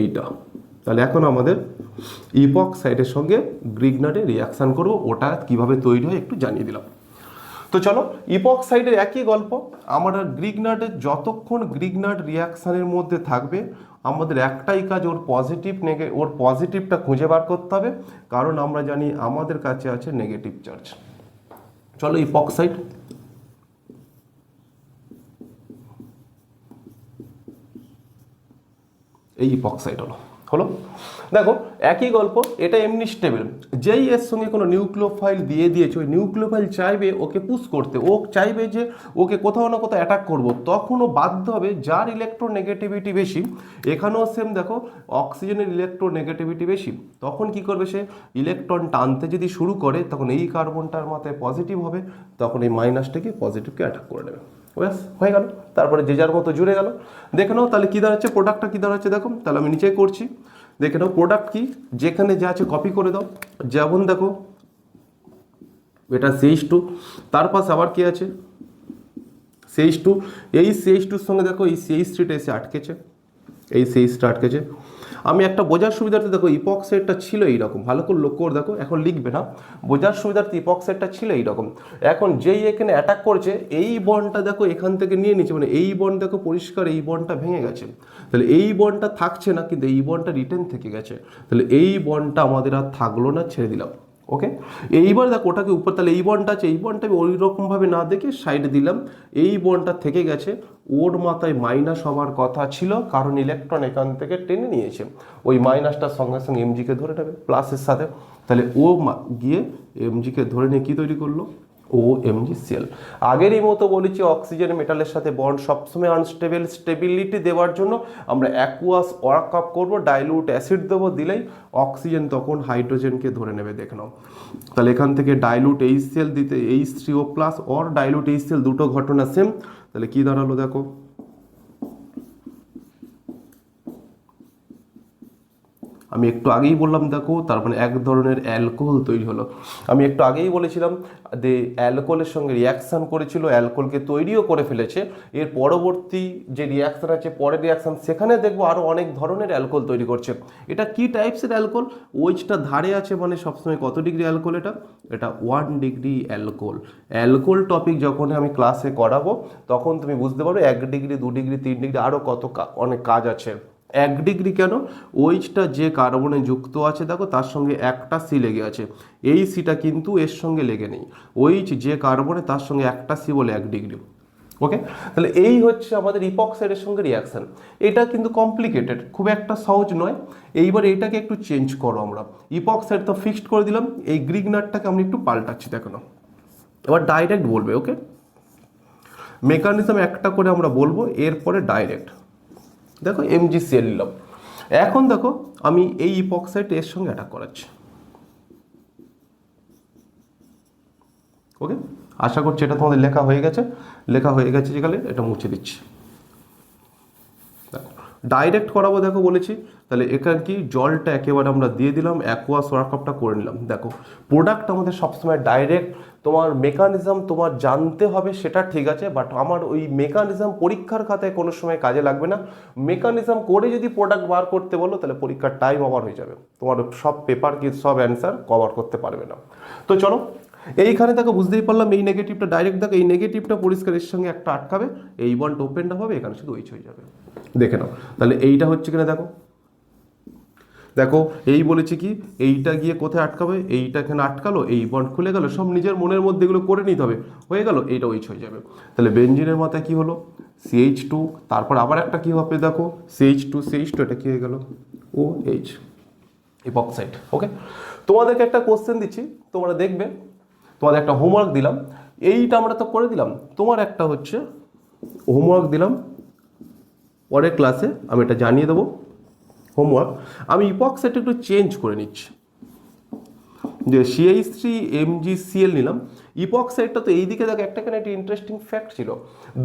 এইটা। তাহলে এখন আমাদের ইপক্সাইডের সঙ্গে গ্রিগনার্ডের রিয়াকশান করবো, ওটা কিভাবে তৈরি হয় একটু জানিয়ে দিলাম। তো চলো, ইপক্সাইডের একই গল্প। আমরা গ্রিগনার্ডের যতক্ষণ গ্রিগনার্ড রিয়াকশানের মধ্যে থাকবে আমাদের একটাই কাজ, ওর পজিটিভটা খুঁজে বার করতে হবে, কারণ আমরা জানি আমাদের কাছে আছে নেগেটিভ চার্জ। চলো ইপক্সাইড, এই ইপক্সাইড হলো দেখো একই গল্প, এটা এমনি স্টেবল। যেই এর সঙ্গে কোনো নিউক্লিওফাইল দিয়ে দিয়েছে, ওই নিউক্লিওফাইল চাইবে ওকে পুশ করতে, ও চাইবে যে ওকে কোথাও না কোথাও অ্যাটাক করবো, তখন ও বাধ্য হবে যার ইলেকট্রোনেগেটিভিটি বেশি, এখানেও সেম দেখো অক্সিজেনের ইলেকট্রোনেগেটিভিটি বেশি, তখন কি করবে সে ইলেকট্রন টানতে যদি শুরু করে তখন এই কার্বনটার মাথায় পজিটিভ হবে, তখন এই মাইনাসটাকে পজিটিভকে অ্যাটাক করে নেবে। ব্যাস হয়ে গেল, তারপরে যে যার মতো জুড়ে গেল। দেখে নাও তাহলে কী দাঁড়াচ্ছে, প্রোডাক্টটা কী দাঁড়াচ্ছে দেখো, তাহলে আমি নিচে করছি, দেখে নাও প্রোডাক্ট কি, যেখানে যা আছে কপি করে দাও। যেমন দেখো এটা CH2, তার পাশে আবার কি আছে CH2, এই CH2 এর সঙ্গে দেখো এই CH3টা এসে আটকেছে, এই CH3টা আটকেছে। আমি একটা বোঝার সুবিধার্থে দেখো ইপক্সাইডটা ছিল এইরকম, ভালো করে লক্ষ্য করে দেখো, এখন লিখবে না, বোঝার সুবিধার্থে ইপক্সাইডটা ছিল এইরকম। এখন যেই এখানে অ্যাটাক করেছে এই বন্ডটা দেখো এখান থেকে নিয়ে নিচ্ছে, মানে এই বন্ড দেখো পরিষ্কার এই বন্ডটা ভেঙে গেছে, তাহলে এই বন্ডটা থাকছে না কিন্তু এই বন্ডটা রিটেন থেকে গেছে, তাহলে এই বন্ডটা আমাদের আর থাকলো না, ছেড়ে দিলাম। ওকে, এইবার দেখো ওটাকে উপর, তাহলে এই বন্ডটা আছে, এই বন্ডটা আমি ওই রকমভাবে না দেখে সাইডে দিলাম, এই বন্ডটা থেকে গেছে, ওর মাথায় মাইনাস হওয়ার কথা ছিল, কারণ ইলেকট্রন এখান থেকে টেনে নিয়েছে, ওই মাইনাসটার সঙ্গে সঙ্গে এমজিকে ধরে নেবে প্লাসের সাথে, তাহলে ও গিয়ে এমজিকে ধরে নিয়ে কী তৈরি করলো, OMgCl। আগেরই মতো বলেছি অক্সিজেন মেটালের সাথে বন্ড সবসময় আনস্টেবল, স্টেবিলিটি দেওয়ার জন্য আমরা অ্যাকুয়াস ওয়ার্ক আপ করবো, ডাইলুট অ্যাসিড দেবো, দিলেই অক্সিজেন তখন হাইড্রোজেনকে ধরে নেবে। দেখে নাও তাহলে এখান থেকে ডাইলুট HCl দিতে H3O+ অর ডাইলুট HCl, দুটো ঘটনা সেম, তাহলে কি দাঁড়ালো দেখো, আমি একটু আগেই বললাম দেখো, তার মানে এক ধরনের অ্যালকোহল তৈরি হলো। আমি একটু আগেই বলেছিলাম যে অ্যালকোহলের সঙ্গে রিয়াকশান করেছিল, অ্যালকোহলকে তৈরিও করে ফেলেছে, এর পরবর্তী যে রিয়াকশান আছে পরের রিয়াকশান, সেখানে দেখবো আরও অনেক ধরনের অ্যালকোহল তৈরি করছে। এটা কি টাইপসের অ্যালকোহল, ওইচটা ধারে আছে মানে সবসময় কত ডিগ্রি অ্যালকোহল, এটা 1 ডিগ্রি অ্যালকোহল। অ্যালকোহল টপিক যখন আমি ক্লাসে করাবো তখন তুমি বুঝতে পারবে 1 ডিগ্রি 2 ডিগ্রি 3 ডিগ্রি আরও কত অনেক কাজ আছে। 1 ডিগ্রি কেন, ওইচটা যে কার্বনে যুক্ত আছে দেখো তার সঙ্গে একটা সি লেগে আছে, এই সিটা কিন্তু এর সঙ্গে লেগে নেই, ওইচ যে কার্বনে তার সঙ্গে একটা সি বলে 1 ডিগ্রি। ওকে, তাহলে এই হচ্ছে আমাদের ইপক্সাইডের সঙ্গে রিয়াকশান। এটা কিন্তু কমপ্লিকেটেড, খুব একটা সহজ নয়। এইবার এইটাকে একটু চেঞ্জ করো, আমরা ইপক্সাইড তো ফিক্সড করে দিলাম, এই গ্রিগনারটাকে আমরা একটু পাল্টাচ্ছি, দেখো না, এবার ডাইরেক্ট বলবে। ওকে, মেকানিজম একটা করে আমরা বলবো, এরপরে ডাইরেক্ট দেখো MgCl নিলাম। এখন দেখো আমি এই ইপক্সাইড এর সঙ্গে অ্যাটাক করাচ্ছি। ওকে, আশা করছি এটা তোমাদের লেখা হয়ে গেছে, যেখানে এটা মুছে দিচ্ছি। দেখো ডাইরেক্ট করাবো, দেখো বলেছি, তাহলে এখানে কি জলটা একেবারে আমরা দিয়ে দিলাম, অ্যাকুয়াস ওয়ার্কআপটা করে নিলাম। দেখো প্রোডাক্ট আমাদের সবসময় ডাইরেক্ট, তোমার মেকানিজম তোমার জানতে হবে সেটা ঠিক আছে, বাট আমার ওই মেকানিজম পরীক্ষার খাতায় কোনো সময় কাজে লাগবে না। মেকানিজম করে যদি প্রোডাক্ট বার করতে বলো তাহলে পরীক্ষার টাইম ওভার হয়ে যাবে, তোমার সব পেপার কি সব অ্যান্সার কভার করতে পারবে না। তো চলো এইখানে দেখো বুঝতেই পারলাম, এই নেগেটিভটা ডাইরেক্ট দেখো, এই নেগেটিভটা পরিষ্কার এর সঙ্গে একটা আটকাবে, এই বন্ড ওপেনটা হবে, এখানে শুধু ওইচ হয়ে যাবে। দেখে নাও তাহলে এইটা হচ্ছে কিনা, দেখো দেখো এই বলেছি কি, এইটা গিয়ে কোথায় আটকাবে, এইটা এখানে আটকালো, এই বন্ড খুলে গেল, সব নিজের মনের মধ্যে এগুলো করে নিতে হবে, হয়ে গেল, এইটা ওইচ হয়ে যাবে। তাহলে বেঞ্জিনের মাথায় কি হলো, CH2, তারপর আবার একটা কি হবে দেখো CH2 এটা কি হয়ে গেল, OH, ইপক্সাইড। ওকে, তোমাদেরকে একটা কোশ্চেন দিচ্ছি, তোমরা দেখবে, তোমাদের একটা হোমওয়ার্ক দিলাম, এইটা আমরা তো করে দিলাম, তোমার একটা হচ্ছে হোমওয়ার্ক দিলাম, পরের ক্লাসে আমি এটা জানিয়ে দেবো হোমওয়ার্ক। আমি ইপক্সাইড একটু চেঞ্জ করে নিচ্ছি, যে CH3MgCl নিলাম, ইপক্সাইডটা তো এইদিকে দেখো একটা কেন একটা ইন্টারেস্টিং ফ্যাক্ট ছিল,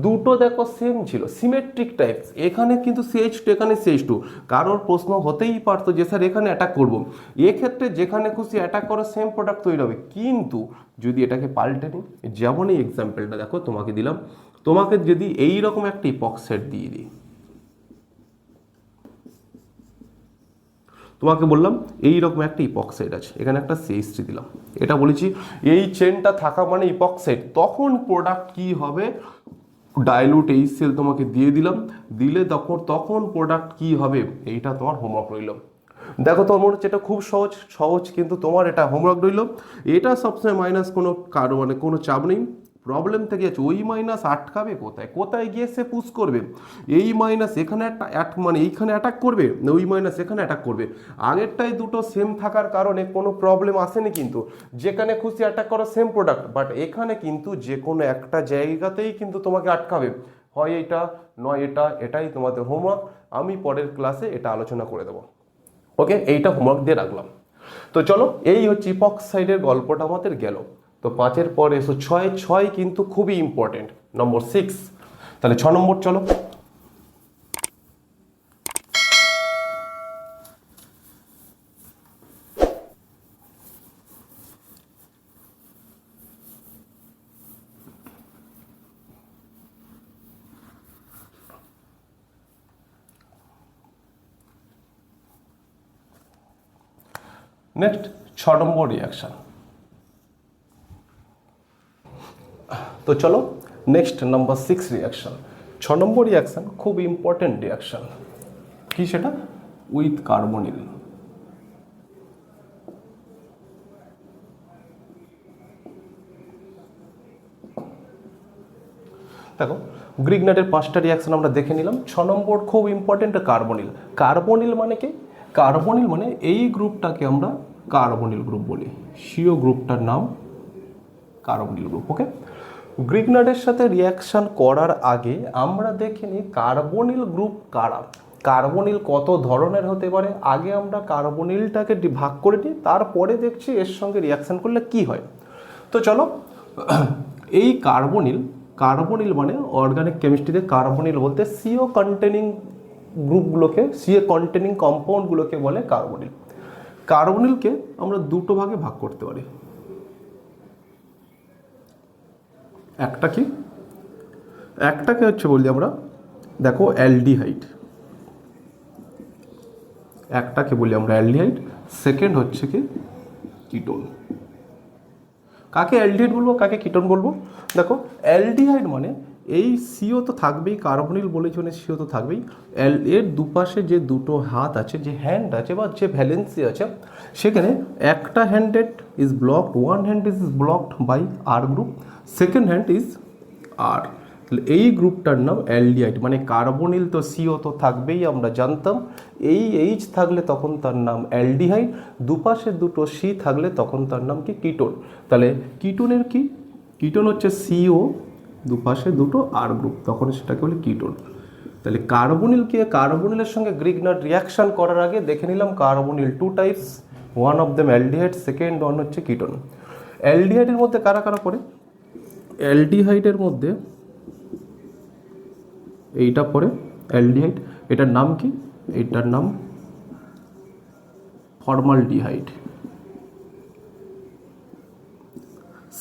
দুটো দেখো সেম ছিল, সিমেট্রিক টাইপস, এখানে কিন্তু CH2 এখানে CH2, কারোর প্রশ্ন হতেই পারতো যে স্যার এখানে অ্যাটাক করবো, এক্ষেত্রে যেখানে খুশি অ্যাটাক করো সেম প্রোডাক্ট তৈরি হবে, কিন্তু যদি এটাকে পাল্টে নিই, যেমন এই এক্সাম্পলটা দেখো তোমাকে দিলাম, তোমাকে যদি এই রকম একটা ইপক্সাইড দিয়ে দিই, তোমাকে বললাম এই রকম একটা ইপক্সাইড আছে, এখানে একটা CH3 দিলাম, এটা বলেছি এই চেনটা থাকা মানে ইপক্সাইড, তখন প্রোডাক্ট কি হবে, ডাইলুট HCl তোমাকে দিয়ে দিলাম, দিলে তখন প্রোডাক্ট কি হবে, এইটা তোমার হোমওয়ার্ক রইল। দেখো তোমার মনে হচ্ছে এটা খুব সহজ সহজ, কিন্তু তোমার এটা হোমওয়ার্ক রইল। এটা সবসময় মাইনাস কোনো মানে কোনো চাপ নেই, প্রবলেম থেকে যাচ্ছে ওই মাইনাস আটকাবে কোথায়, কোথায় গিয়ে সে পুশ করবে, এই মাইনাস এখানে একটা মানে এইখানে অ্যাটাক করবে, ওই মাইনাস এখানে অ্যাটাক করবে। আগেরটাই দুটো সেম থাকার কারণে কোনো প্রবলেম আসেনি, কিন্তু যেখানে খুশি অ্যাটাক করো সেম প্রোডাক্ট, বাট এখানে কিন্তু যে কোনো একটা জায়গাতেই কিন্তু তোমাকে আটকাবে, হয় এটা নয় এটা, এটাই তোমাদের হোমওয়ার্ক। আমি পরের ক্লাসে এটা আলোচনা করে দেবো। ওকে, এইটা হোমওয়ার্ক দিয়ে রাখলাম। তো চলো, এই হচ্ছে ইপক্সাইডের গল্পটা আমাদের গেল। তো 5-এর পরে এসো 6, 6 কিন্তু খুবই ইম্পর্টেন্ট, নম্বর 6। তাহলে 6 নম্বর চলো। নেক্সট 6 নম্বর রিয়াকশন। তো চলো নেক্সট নাম্বার 6 রিয়াকশন। 6 নম্বর রিয়াকশন খুব ইম্পর্টেন্ট রিয়াকশন, কি সেটা, উইথ কার্বনিল। দেখো গ্রিগনাটের 5টা রিয়াকশন আমরা দেখে নিলাম। 6 নম্বর খুব ইম্পর্টেন্ট, কার্বনিল। কার্বনিল মানে কি, কার্বনিল মানে এই গ্রুপটাকে আমরা কার্বনিল গ্রুপ বলি, সিও গ্রুপটার নাম কার্বনিল গ্রুপ। ওকে, গ্রিগনাটের সাথে রিয়াকশন করার আগে আমরা দেখে নিই কার্বনিল গ্রুপ কারা, কার্বনিল কত ধরনের হতে পারে। আগে আমরা কার্বনিলটাকে ভাগ করে নিই, তারপরে দেখছি এর সঙ্গে রিয়াকশন করলে কি হয়। তো চলো, এই কার্বনিল, কার্বনিল মানে অর্গানিক কেমিস্ট্রিতে কার্বনিল বলতে সিও কন্টেনিং গ্রুপগুলোকে, সিও কন্টেনিং কম্পাউন্ডগুলোকে বলে কার্বনিল। কার্বনিলকে আমরা দুটো ভাগে ভাগ করতে পারি। একটা কি, একটাকে হচ্ছে বলি আমরা, দেখো অ্যালডিহাইড, একটাকে বলি আমরা অ্যালডিহাইড, সেকেন্ড হচ্ছে কি কিটোন। কাকে অ্যালডিহাইড বলবো, কাকে কিটোন বলবো? দেখো অ্যালডিহাইড মানে এই সিও তো থাকবেই, কার্বনিল বলেছি মানে সিও তো থাকবেই, এর দুপাশে যে দুটো হাত আছে, যে হ্যান্ড আছে বা যে ভ্যালেন্সি আছে, সেখানে একটা handed is blocked, one hand is blocked by R group, second hand is R. তাহলে এই গ্রুপটার নাম অ্যালডিহাইড, মানে কার্বনিল তো সিও তো থাকবেই আমরা জানতাম, এই এইচ থাকলে তখন তার নাম অ্যালডিহাইড, দুপাশে দুটো সি থাকলে তখন তার নাম কি কিটোন। তাহলে কিটোনের কি, কিটোন হচ্ছে সিও দুপাশে দুটো আর গ্রুপ, তখন সেটাকে বলে কিটোন। তাহলে কার্বনিলকে, কার্বনিলের সঙ্গে গ্রিগনাট রিয়াকশন করার আগে দেখে নিলাম carbonyl 2 types, one of them aldehyde, second one হচ্ছে কিটোন। অ্যালডিহাইডের মধ্যে কারা কারা পড়ে, অ্যালডিহাইডের মধ্যে এইটা পড়ে অ্যালডিহাইড, এটার নাম কি, এটার নাম ফর্মালডিহাইড।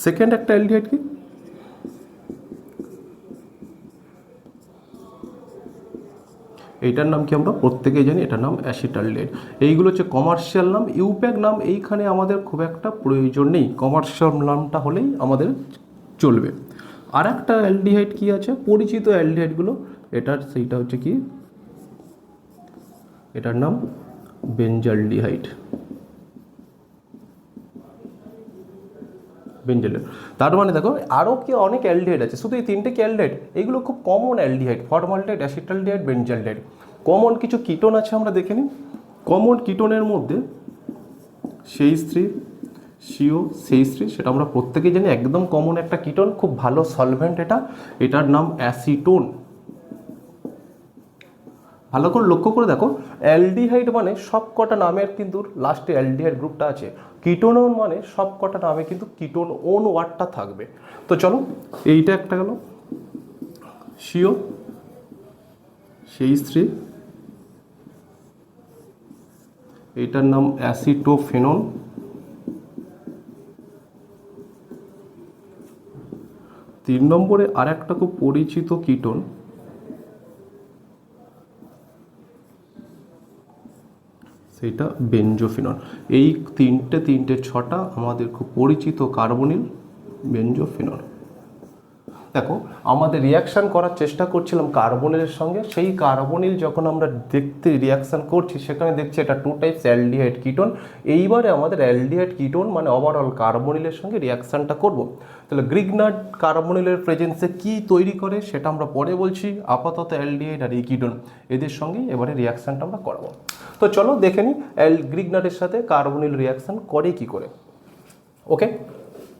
সেকেন্ড একটা অ্যালডিহাইড কি, এইটার নাম কি আমরা প্রত্যেকেই জানি, এটার নাম অ্যাসিটালডিহাইড। এইগুলো হচ্ছে কমার্শিয়াল নাম। ইউপ্যাক নাম এইখানে আমাদের খুব একটা প্রয়োজন নেই, কমার্শিয়াল নামটা হলেই আমাদের চলবে। আর একটা অ্যালডিহাইড কি আছে, পরিচিত অ্যালডিহাইডগুলো, এটার সেইটা হচ্ছে কি, এটার নাম বেঞ্জালডিহাইড। বেঞ্জালের, তার মানে দেখো আরও কি অনেক অ্যালডিহাইড আছে, শুধু এই 3টে কি অ্যালডিহাইড, এগুলো খুব common aldehyde, formaldehyde, acetaldehyde, benzaldehyde. Common কিছু কিটোন আছে আমরা দেখে নিই। কমন কিটোনের মধ্যে CH3, সিও CH3, সেটা আমরা প্রত্যেকেই জানি, একদম কমন একটা কিটোন, খুব ভালো সলভেন্ট এটা, এটার নাম অ্যাসিটোন। ভালো করে লক্ষ্য করে দেখো, অ্যালডিহাইড মানে সব কটা নামের কিন্তু লাস্টে অ্যালডিহাইড গ্রুপটা আছে, কিটোন মানে সব কটা নামে কিন্তু কিটোন ওন ওয়ার্ডটা থাকবে। তো চলো, এইটা একটা গেল সিও CH3, এইটার নাম অ্যাসিটোফেনল। 3 নম্বরে আর একটা খুব পরিচিত কিটোন, সেটা বেঞ্জোফিনল। এই তিনটে ছটা আমাদের খুব পরিচিত কার্বনিল বেঞ্জোফিনল। দেখো আমাদের রিয়াকশান করার চেষ্টা করছিলাম কার্বনিলের সঙ্গে, সেই কার্বনিল যখন আমরা দেখতে রিয়াকশান করছি সেখানে দেখছি এটা 2 টাইপস অ্যালডিহাইড কিটোন। এইবারে আমাদের অ্যালডিহাইড কিটোন মানে ওভারঅল কার্বনিলের সঙ্গে রিয়াকশানটা করব। তাহলে গ্রিগনার্ড কার্বনিলের প্রেজেন্সে কি তৈরি করে সেটা আমরা পরে বলছি। আপাতত অ্যালডিহাইড আর এই কিটোন এদের সঙ্গেই এবারে রিয়াকশানটা আমরা করাবো। তো চলো দেখে নিই গ্রিগনার্ডের সাথে কার্বনিল রিয়াকশান করে কি করে। ওকে,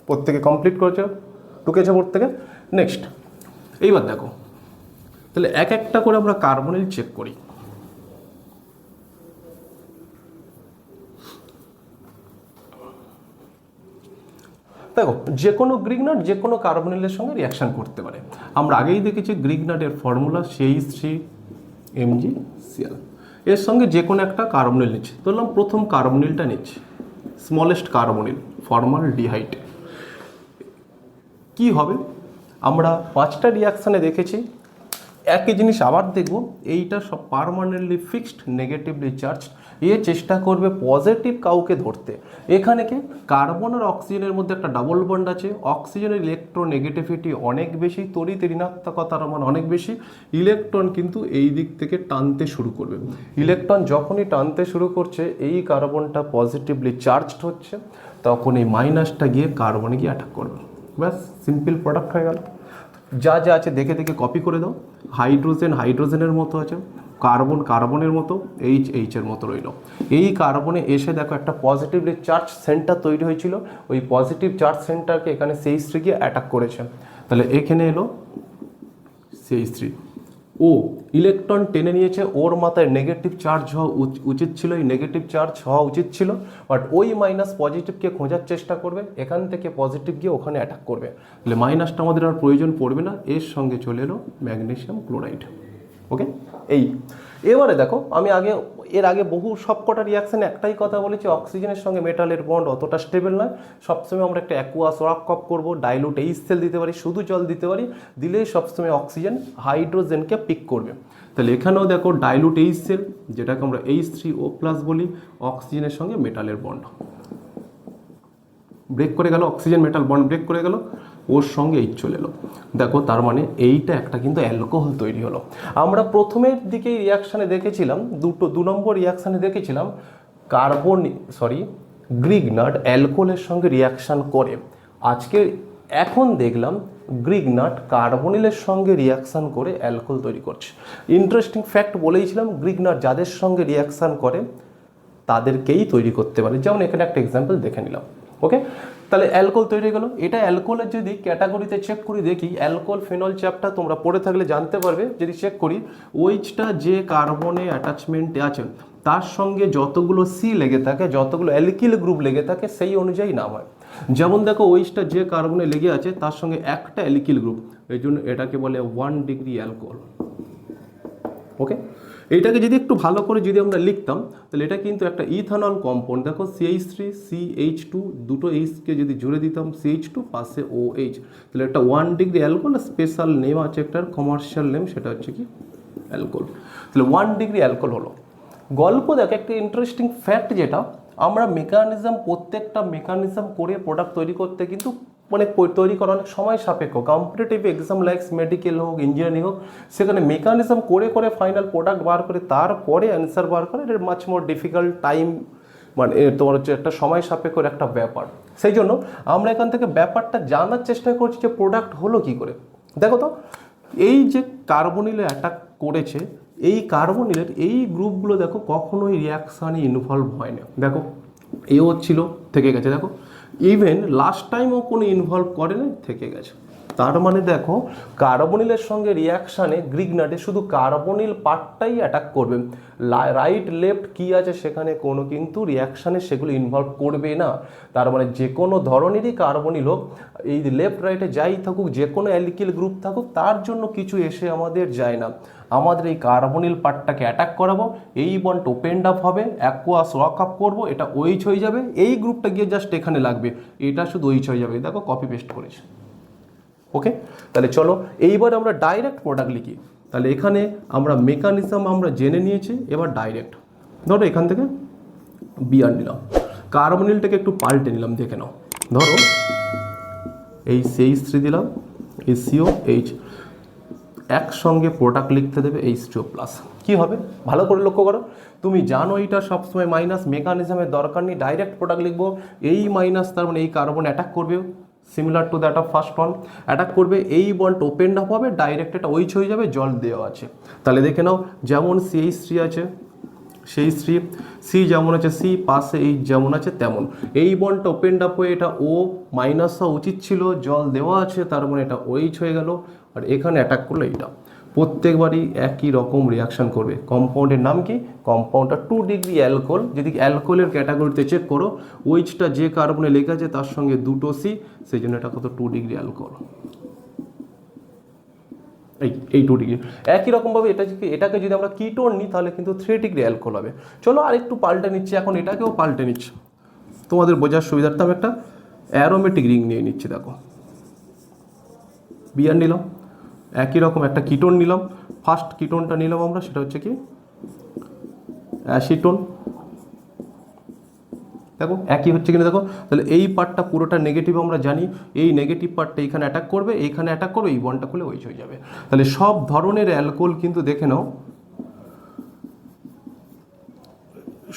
প্রত্যেকে কমপ্লিট করেছো, টুকেছে প্রত্যেকে। নেক্সট এইবার দেখো, তাহলে এক একটা করে আমরা কার্বনিল চেক করি। দেখো যে কোনো গ্রিগনার্ড যে কোনো কার্বনিলের সঙ্গে রিয়াকশান করতে পারে। আমরা আগেই দেখেছি গ্রিগনার্ডের ফর্মুলা CH3MgCl। এর সঙ্গে যে কোনো একটা কার্বনিল নিচ্ছি, ধরলাম প্রথম কার্বনিলটা নিচ্ছি, স্মলেস্ট কার্বনিল ফর্মালডিহাইড। কি হবে, আমরা 5টা রিয়াকশানে দেখেছি, একই জিনিস আবার দেখব। এইটা সব পার্মানেন্টলি ফিক্সড নেগেটিভলি চার্জ, এ চেষ্টা করবে পজিটিভ কাউকে ধরতে। এখানে কি কার্বন আর অক্সিজেনের মধ্যে একটা ডাবল বন্ড আছে, অক্সিজেনের ইলেকট্রোনেগেটিভিটি অনেক বেশি, তড়িৎ ঋণাত্মকতার মান অনেক বেশি। ইলেকট্রন কিন্তু এই দিক থেকে টানতে শুরু করবে। ইলেকট্রন যখনই টানতে শুরু করছে, এই কার্বনটা পজিটিভলি চার্জড হচ্ছে, তখন এই মাইনাসটা গিয়ে কার্বনে গিয়ে অ্যাটাক করবে। ব্যাস, সিম্পল প্রোডাক্ট হয়ে গেল। যা যা আছে দেখে দেখে কপি করে দাও। হাইড্রোজেন হাইড্রোজেনের মতো আছে, কার্বন কার্বনের মতো, এইচের মতো রইল। এই কার্বনে এসে দেখো একটা পজিটিভলি চার্জ সেন্টার তৈরি হয়েছিল, ওই পজিটিভ চার্জ সেন্টারকে এখানে CH3 গিয়ে অ্যাটাক করেছে। তাহলে এখানে এলো CH3, ও ইলেকট্রন টেনে নিয়েছে, ওর মাথায় নেগেটিভ চার্জ হওয়া উচিত ছিল, এই নেগেটিভ চার্জ হওয়া উচিত ছিল, বাট ওই মাইনাস পজিটিভকে খোঁজার চেষ্টা করবে, এখান থেকে পজিটিভ গিয়ে ওখানে অ্যাটাক করবে। তাহলে মাইনাসটা আমাদের আর প্রয়োজন পড়বে না, এর সঙ্গে চলে এলো ম্যাগনেসিয়াম ক্লোরাইড। ওকে, এই এবারে দেখো আমি এর আগে বহু সবকটা রিয়াকশানে একটাই কথা বলেছি, অক্সিজেনের সঙ্গে মেটালের বন্ড অতটা স্টেবল নয়। সবসময় আমরা একটা অ্যাকুয়াস রক কপ করবো, ডাইলুট HCl দিতে পারি, শুধু জল দিতে পারি, দিলেই সবসময় অক্সিজেন হাইড্রোজেনকে পিক করবে। তাহলে এখানেও দেখো ডাইলুট HCl, যেটাকে আমরা H3O+ বলি, অক্সিজেনের সঙ্গে মেটালের বন্ড ব্রেক করে গেল, অক্সিজেন মেটাল বন্ড ব্রেক করে গেল, ওর সঙ্গে এই চলে এলো। দেখো তার মানে এইটা একটা কিন্তু অ্যালকোহল তৈরি হলো। আমরা প্রথমের দিকেই রিয়াকশানে দেখেছিলাম, 2 নম্বর রিয়াকশানে দেখেছিলাম গ্রিগনার্ড অ্যালকোহলের সঙ্গে রিয়াকশান করে। এখন দেখলাম গ্রিগনার্ড কার্বনিলের সঙ্গে রিয়াকশান করে অ্যালকোহল তৈরি করছে। ইন্টারেস্টিং ফ্যাক্ট বলেইছিলাম, গ্রিগনার্ড যাদের সঙ্গে রিয়াকশান করে তাদেরকেই তৈরি করতে পারে। যেমন এখানে একটা এক্সাম্পল দেখে নিলাম। ওকে, তাহলে অ্যালকোহল তৈরি হয়ে গেল। এটা অ্যালকোহলের যদি ক্যাটাগরিতে চেক করি, দেখি অ্যালকোহল ফিনল চ্যাপ্টার তোমরা পড়ে থাকলে জানতে পারবে। যদি চেক করি, ওইচটা যে কার্বনে অ্যাটাচমেন্টে আছে তার সঙ্গে যতগুলো সি লেগে থাকে, যতগুলো অ্যালকিল গ্রুপ লেগে থাকে, সেই অনুযায়ী নাম হয়। যেমন দেখো ওইচটা যে কার্বনে লেগে আছে তার সঙ্গে একটা অ্যালকিল গ্রুপ, এই জন্য এটাকে বলে 1 ডিগ্রি অ্যালকোহল। ওকে, এইটাকে যদি একটু ভালো করে যদি আমরা লিখতাম, তাহলে এটা কিন্তু একটা ইথানল কম্পাউন্ড। দেখো CH3 CH2 দুটো এইচকে যদি জুড়ে দিতাম, CH2 পাশে OH, তাহলে একটা 1 ডিগ্রি অ্যালকোহল। স্পেশাল নেম আছে একটার, কমার্শিয়াল নেম, সেটা হচ্ছে কি অ্যালকোহল। তাহলে 1 ডিগ্রি অ্যালকোহল হলো। গল্প দেখো একটা ইন্টারেস্টিং ফ্যাক্ট, যেটা আমরা প্রত্যেকটা মেকানিজম করে প্রোডাক্ট তৈরি করতে কিন্তু তৈরি করা অনেক সময় সাপেক্ষ। কম্পিটিটিভ এক্সাম লাইক মেডিকেল হোক, ইঞ্জিনিয়ারিং হোক, সেখানে মেকানিজম করে ফাইনাল প্রোডাক্ট বার করে তারপরে অ্যান্সার বার করে, এটা মাচ মোর ডিফিকাল্ট টাইম, তোমার হচ্ছে একটা সময় সাপেক্ষর একটা ব্যাপার। সেই জন্য আমরা এখান থেকে ব্যাপারটা জানার চেষ্টা করছি যে প্রোডাক্ট হলো কি করে। দেখো তো, এই যে কার্বনিলে অ্যাটাক করেছে, এই কার্বনিলের এই গ্রুপগুলো দেখো কখনোই রিয়াকশানে ইনভলভ হয় না। দেখো এও ছিল, থেকে গেছে, দেখো ইভেন লাস্ট টাইমও কোনো ইনভলভ করে না, থেকে গেছে। তার মানে দেখো কার্বনিলের সঙ্গে রিয়াকশানে গ্রিগনার্ডে শুধু কার্বনিল পার্টটাই অ্যাটাক করবে, রাইট লেফট কি আছে সেখানে কোনো কিন্তু রিয়াকশানে সেগুলো ইনভলভ করবে না। তার মানে যে কোনো ধরনেরই কার্বনিল হোক, এই লেফট রাইটে যাই থাকুক, যে কোনো অ্যালকিল গ্রুপ থাকুক, তার জন্য কিছু এসে আমাদের যায় না। আমাদের এই কার্বনিল পার্টটাকে অ্যাটাক করাবো, এই বন্ড ওপেন্ড আপ হবে, অ্যাকুয়াস ওয়াক আপ করবো, এটা OH হয়ে যাবে, এই গ্রুপটা গিয়ে জাস্ট এখানে লাগবে, এটা শুধু OH হয়ে যাবে। দেখো কপি পেস্ট করেছে। ওকে, তাহলে চলো এইবার আমরা ডাইরেক্ট প্রোডাক্ট লিখি। তাহলে এখানে আমরা মেকানিজম আমরা জেনে নিয়েছি, এবার ডাইরেক্ট ধরো এখান থেকে বিআর নিলাম, কার্বনিলটাকে একটু পাল্টে নিলাম, দেখে নাও। ধরো এই CH3 দিলাম, এই COH, একসঙ্গে প্রোডাক্ট লিখতে দেবে H2O প্লাস। কী হবে ভালো করে লক্ষ্য করো, তুমি জানো এটা সবসময় মাইনাস, মেকানিজমের দরকার নেই, ডাইরেক্ট প্রোডাক্ট লিখবো। এই মাইনাস তার মানে এই কার্বন অ্যাটাক করবে, similar to that of first one, attack করবে, এই বন্ড ওপেন আপ হবে, ডাইরেক্ট এটা ওইচ হয়ে যাবে, জল দেওয়া আছে। তাহলে দেখে নাও, যেমন CH3 আছে সেই সি যেমন আছে সি, পাশে এই যেমন আছে তেমন, এই বন্ডটা ওপেন আপ হয়ে এটা ও মাইনাস হওয়া উচিত ছিল, জল দেওয়া আছে, তার মানে এটা ওইচ হয়ে গেল। আর এখানে অ্যাটাক করলো এইটা, প্রত্যেকবারই একই রকম রিয়াকশান করবে। কম্পাউন্ডের নাম কি? কম্পাউন্ডটা 2 ডিগ্রি অ্যালকোহল। যদি অ্যালকোহলের ক্যাটাগরিতে চেক করো, ওইচটা যে কার্বনে লেখা আছে তার সঙ্গে দুটো সি, সেই জন্য এটা কত 2 ডিগ্রি অ্যালকোহল। এই 2 ডিগ্রি। একই রকমভাবে এটাকে যদি আমরা কিটোন নিই তাহলে কিন্তু 3 ডিগ্রি অ্যালকোহল হবে। চলো আর একটু পাল্টে নিচ্ছি, এখন এটাকেও পাল্টে নিচ্ছি তোমাদের বোঝার সুবিধার্থে। আমি একটা অ্যারোমেটিক রিং নিয়ে নিচ্ছি, দেখো বিআর নিলাম, একই রকম একটা কিটোন নিলাম, ফার্স্ট কিটোনটা নিলাম আমরা, সেটা হচ্ছে কি অ্যাসিটোন। দেখো একই হচ্ছে কিনা দেখো, তাহলে এই পার্টটা পুরোটা নেগেটিভ আমরা জানি, এই নেগেটিভ পার্টটা এইখানে অ্যাটাক করবে, এইখানে অ্যাটাক করবে, এই বন্ডটা খুলে ওইচ হয়ে যাবে। তাহলে সব ধরনের অ্যালকোহল কিন্তু দেখে নাও,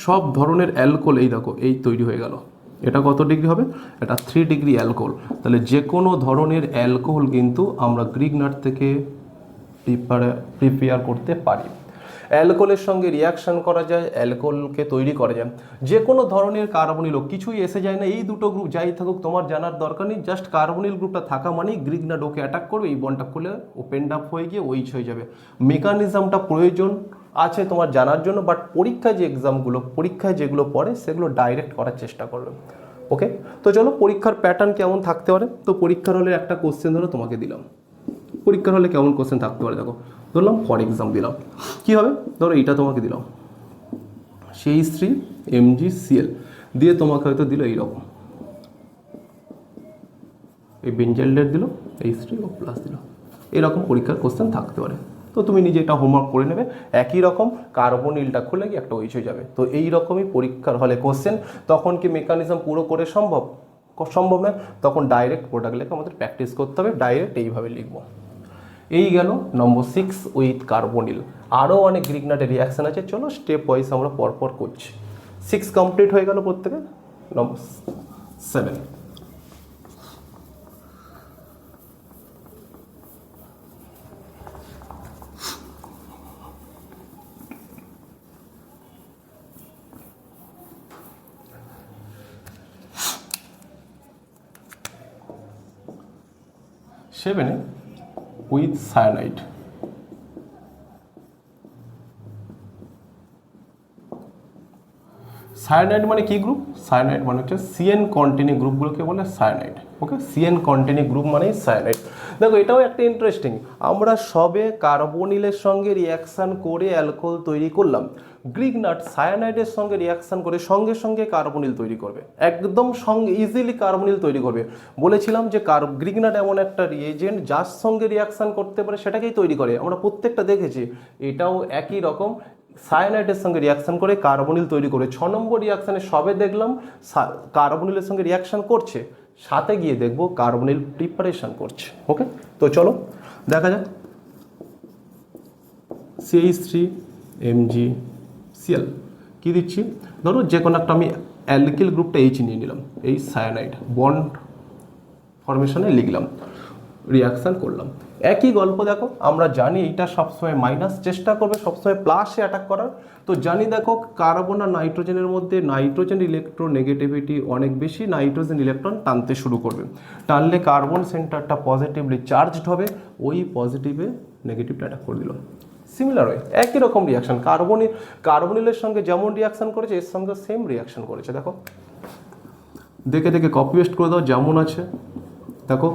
সব ধরনের অ্যালকোহল এই দেখো এই তৈরি হয়ে গেল। এটা কত ডিগ্রি হবে? এটা 3 ডিগ্রি অ্যালকোহল। তাহলে যে কোনো ধরনের অ্যালকোহল কিন্তু আমরা গ্রিগনাট থেকে প্রিপেয়ার করতে পারি। অ্যালকোহলের সঙ্গে রিয়াকশান করা যায়, অ্যালকোহলকে তৈরি করা যায়। যে কোনো ধরনের কার্বনিল হোক, কিছুই এসে যায় না, এই দুটো গ্রুপ যাই থাকুক তোমার জানার দরকার নেই, জাস্ট কার্বনিল গ্রুপটা থাকা মানেই গ্রিগনাট ওকে অ্যাটাক করবে, এই বন্ডটা খুলে ওপেন আপ হয়ে গিয়ে ওইচ হয়ে যাবে। মেকানিজমটা প্রয়োজন আছে তোমার জানার জন্য, বাট পরীক্ষায় যে এক্সামগুলো, পরীক্ষায় যেগুলো পড়ে সেগুলো ডাইরেক্ট করার চেষ্টা করবে। ওকে, তো চলো পরীক্ষার প্যাটার্ন কেমন থাকতে পারে। তো পরীক্ষার হলে একটা কোশ্চেন ধরো তোমাকে দিলাম, পরীক্ষার হলে কেমন কোশ্চেন থাকতে পারে দেখো, ধরলাম ফর এক্সাম দিলাম, কী হবে ধরো এইটা তোমাকে দিলাম CH3 MgCl দিয়ে তোমাকে হয়তো দিল এইরকম, এই বেঞ্জাইলডেট দিল, H3O প্লাস দিল, এরকম পরীক্ষার কোশ্চেন থাকতে পারে। তো তুমি নিজে এটা হোমওয়ার্ক করে নেবে, একই রকম কার্বনিলটা খুলে গিয়ে একটা ওইচ হয়ে যাবে। তো এই রকমই পরীক্ষার হলে কোশ্চেন। তখন কি মেকানিজম পুরো করে সম্ভব না, তখন ডাইরেক্ট প্রোডাক্ট লেখা আমাদের প্র্যাকটিস করতে হবে, ডাইরেক্ট এইভাবে লিখবো। এই গেল নম্বর 6 উইথ কার্বনিল। আরও অনেক গ্রিগনাটের রিয়াকশান আছে, চলো স্টেপ ওয়াইজ আমরা পরপর করছি। 6 কমপ্লিট হয়ে গেল প্রত্যেকে। নম্বর 7, উইথ সায়ানাইড। সায়ানাইড মানে কি গ্রুপ? সায়ানাইড মানে হচ্ছে CN কন্টিনিউ গ্রুপগুলোকে বলে সায়ানাইড। ওকে, CN কন্টিনিউ গ্রুপ মানেই সায়ানাইড। দেখো এটাও একটা ইন্টারেস্টিং, আমরা সবে কার্বনিলের সঙ্গে রিয়াকশান করে অ্যালকোহল তৈরি করলাম, গ্রিগনাট সায়ানাইডের সঙ্গে রিয়াকশান করে সঙ্গে সঙ্গে কার্বনিল তৈরি করবে, একদম সঙ্গে ইজিলি কার্বনিল তৈরি করবে। বলেছিলাম যে গ্রিগনাট এমন একটা রিয়েজেন্ট যার সঙ্গে রিয়াকশান করতে পারে সেটাকেই তৈরি করে, আমরা প্রত্যেকটা দেখেছি। এটাও একই রকম, সায়ানাইডের সঙ্গে রিয়াকশান করে কার্বনিল তৈরি করে। 6 নম্বর রিয়াকশানে সবে দেখলাম কার্বনিলের সঙ্গে রিয়াকশান করছে, সাথে গিয়ে দেখবো কার্বনিল প্রিপারেশন করছে। ওকে, তো চলো দেখা যাক। CH3 MgCl কী দিচ্ছি, ধরো যে কোনো একটা আমি অ্যালকিল গ্রুপটা H নিয়ে নিলাম, এই সায়ানাইড বন্ড ফরমেশনে লিখলাম, রিয়াকশান করলাম। একই গল্প দেখো, আমরা জানি এইটা সবসময় মাইনাস, চেষ্টা করবে সবসময় প্লাসে অ্যাটাক করার। তো জানি দেখো কার্বন আর নাইট্রোজেনের মধ্যে নাইট্রোজেন ইলেকট্রোনেগেটিভিটি অনেক বেশি, নাইট্রোজেন ইলেকট্রন টানতে শুরু করবে, টানলে কার্বন সেন্টারটা পজিটিভলি চার্জড হবে, ওই পজিটিভে নেগেটিভটা অ্যাটাক করে দিল। সিমিলার হয়, একই রকম রিয়াকশান, কার্বনিলের সঙ্গে যেমন রিয়াকশান করেছে এর সঙ্গে সেম রিয়াকশান করেছে। দেখো দেখে দেখে কপি পেস্ট করে দাও, যেমন আছে দেখো,